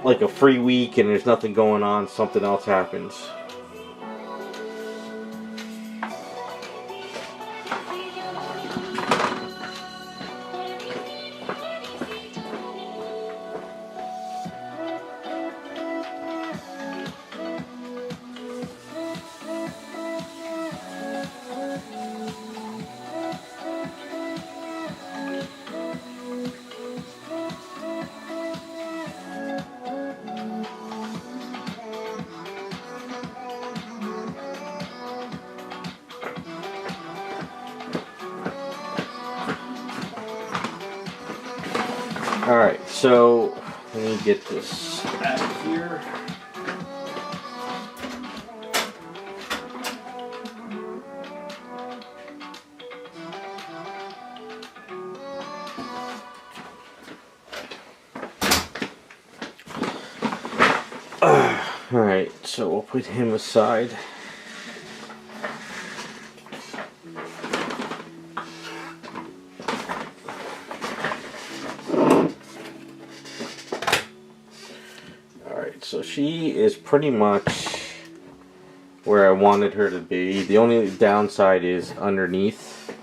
like a free week and there's nothing going on, something else happens. Alright, so let me get this out of here. Alright, so we'll put him aside. So she is pretty much where I wanted her to be. The only downside is underneath.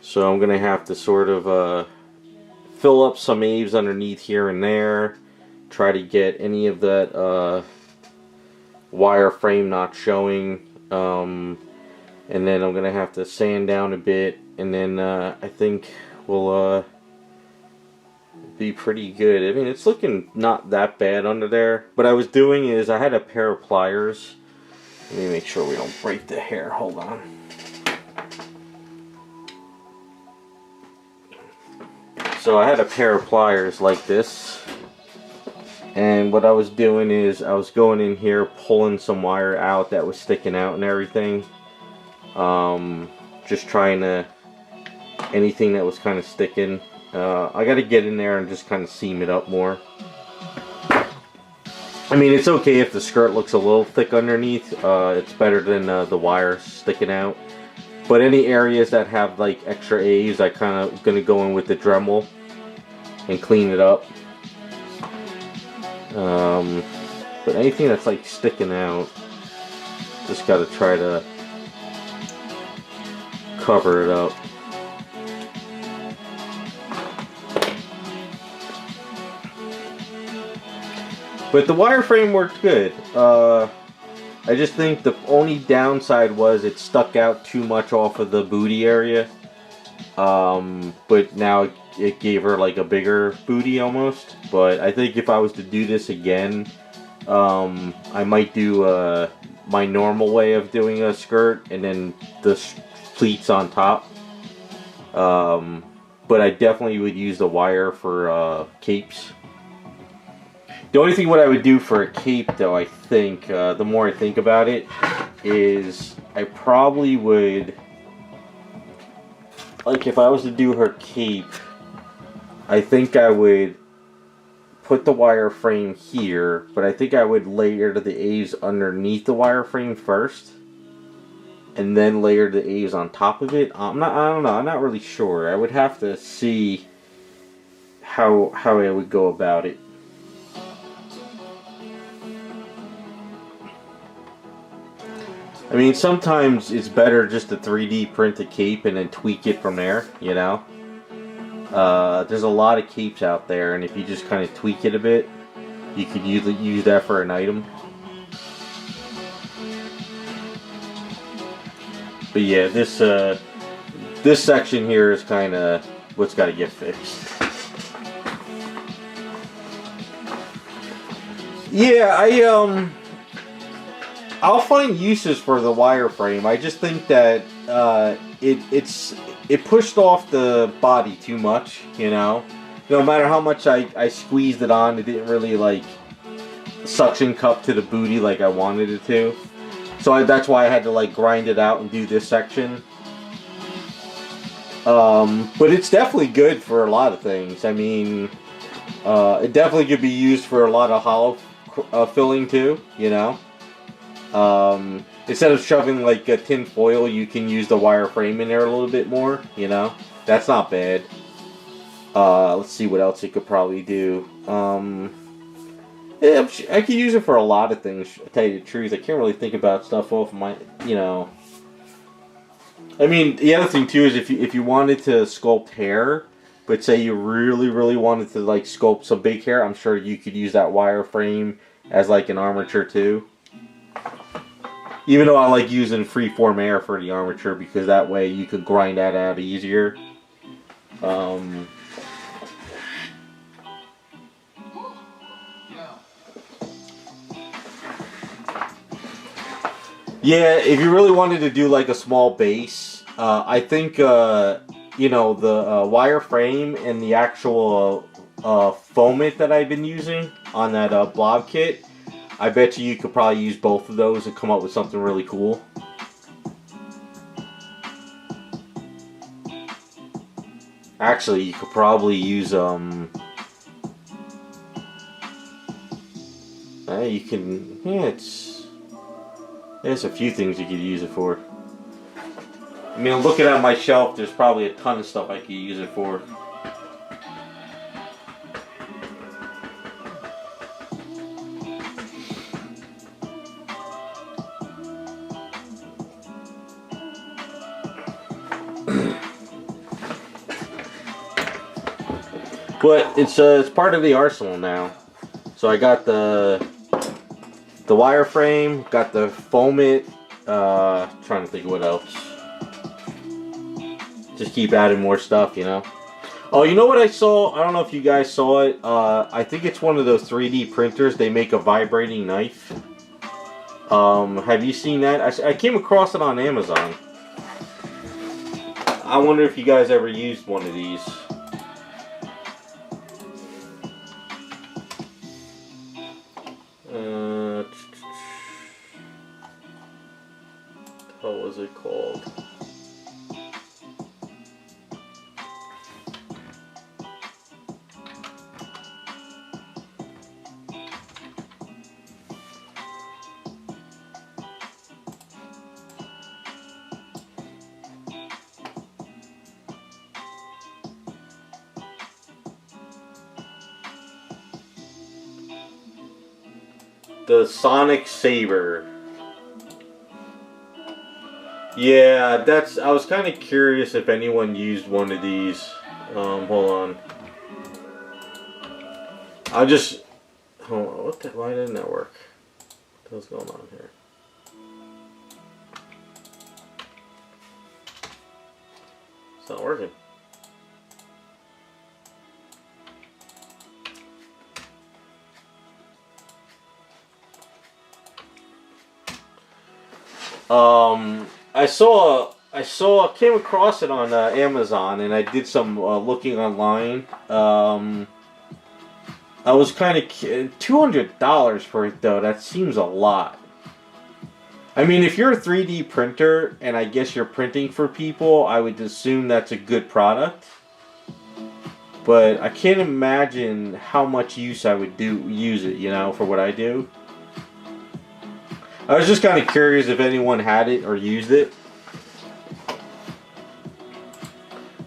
So I'm going to have to sort of fill up some eaves underneath here and there. Try to get any of that wireframe not showing. And then I'm going to have to sand down a bit. And then I think we'll... be pretty good. I mean, it's looking not that bad under there. What I was doing is I had a pair of pliers. Let me make sure we don't break the hair. Hold on. So I had a pair of pliers like this. And what I was doing is I was going in here pulling some wire out that was sticking out and everything. Just trying to... anything that was kind of sticking. I got to get in there and just kind of seam it up more. I mean, it's okay if the skirt looks a little thick underneath. It's better than the wire sticking out. But any areas that have like extra A's, I kind of gonna go in with the Dremel and clean it up. But anything that's like sticking out, just gotta try to cover it up. But the wireframe worked good. I just think the only downside was it stuck out too much off of the booty area. But now it gave her like a bigger booty almost. But I think if I was to do this again, I might do my normal way of doing a skirt and then the pleats on top. But I definitely would use the wire for capes. The only thing what I would do for a cape, though, I think, the more I think about it, is I probably would, like if I was to do her cape, I think I would put the wireframe here, but I think I would layer the A's underneath the wireframe first, and then layer the A's on top of it. I don't know, I'm not really sure. I would have to see how I would go about it. I mean, sometimes it's better just to 3D print a cape and then tweak it from there, you know? There's a lot of capes out there, and if you just kind of tweak it a bit, you could use that for an item. But yeah, this section here is kind of what's got to get fixed. Yeah, I'll find uses for the wireframe. I just think that it pushed off the body too much, you know? No matter how much I squeezed it on, it didn't really like suction cup to the booty like I wanted it to. So that's why I had to like grind it out and do this section. But it's definitely good for a lot of things. I mean, it definitely could be used for a lot of hollow filling too, you know? Instead of shoving like a tin foil, you can use the wireframe in there a little bit more, you know? That's not bad. Let's see what else it could probably do. Yeah, I could use it for a lot of things, to tell you the truth. I can't really think about stuff off my, you know. I mean, the other thing too is if you wanted to sculpt hair, but say you really wanted to like sculpt some big hair, I'm sure you could use that wireframe as like an armature too. Even though I like using freeform air for the armature because that way you could grind that out easier. Yeah, if you really wanted to do like a small base, I think you know, the wireframe and the actual foamant that I've been using on that blob kit, I bet you could probably use both of those and come up with something really cool. Actually, you could probably use you can, yeah, there's a few things you could use it for. I mean, looking at my shelf, there's probably a ton of stuff I could use it for. But it's part of the arsenal now. So I got the wireframe, got the foamant, trying to think of what else. Just keep adding more stuff, you know. Oh, you know what I saw? I don't know if you guys saw it. I think it's one of those 3D printers. They make a vibrating knife. Have you seen that? I came across it on Amazon. I wonder if you guys ever used one of these. What was it called? The Sonic Saber. Yeah, that's. I was kind of curious if anyone used one of these. Hold on. I just. Hold on. What the? Why didn't that work? What's going on here? It's not working. Came across it on Amazon, and I did some looking online. I was kind of $200 for it though. That seems a lot. I mean, if you're a 3D printer, and I guess you're printing for people, I would assume that's a good product. But I can't imagine how much use I would use it, you know, for what I do. I was just kind of curious if anyone had it or used it.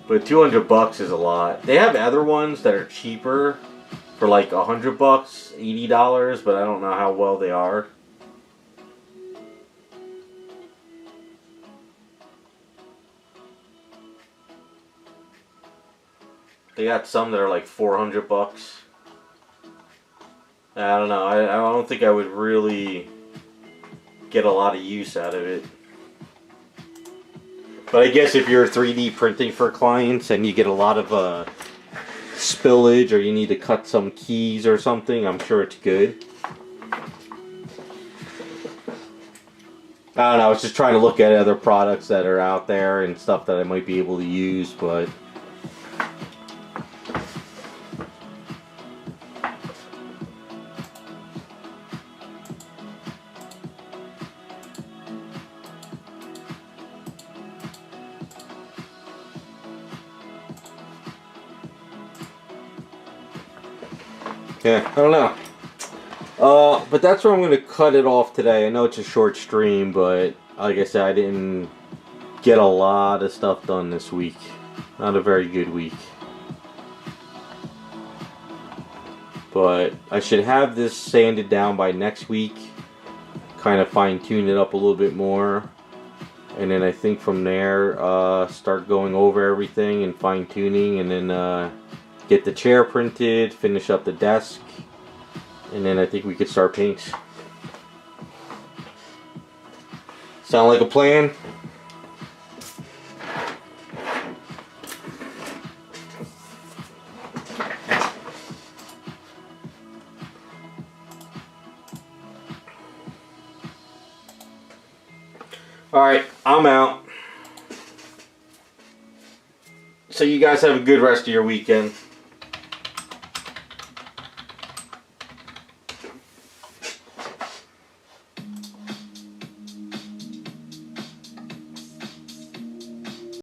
But $200 is a lot. They have other ones that are cheaper for like $100, $80, but I don't know how well they are. They got some that are like $400. I don't know. I don't think I would really get a lot of use out of it. But I guess if you're 3D printing for clients and you get a lot of spillage, or you need to cut some keys or something, I'm sure it's good. I don't know, I was just trying to look at other products that are out there and stuff that I might be able to use, but yeah, I don't know. But that's where I'm going to cut it off today. I know it's a short stream, but like I said, I didn't get a lot of stuff done this week. Not a very good week. But I should have this sanded down by next week. Kind of fine-tune it up a little bit more. And then I think from there, start going over everything and fine-tuning, and then get the chair printed, finish up the desk, and then I think we could start paints. Sound like a plan? Alright, I'm out. So you guys have a good rest of your weekend.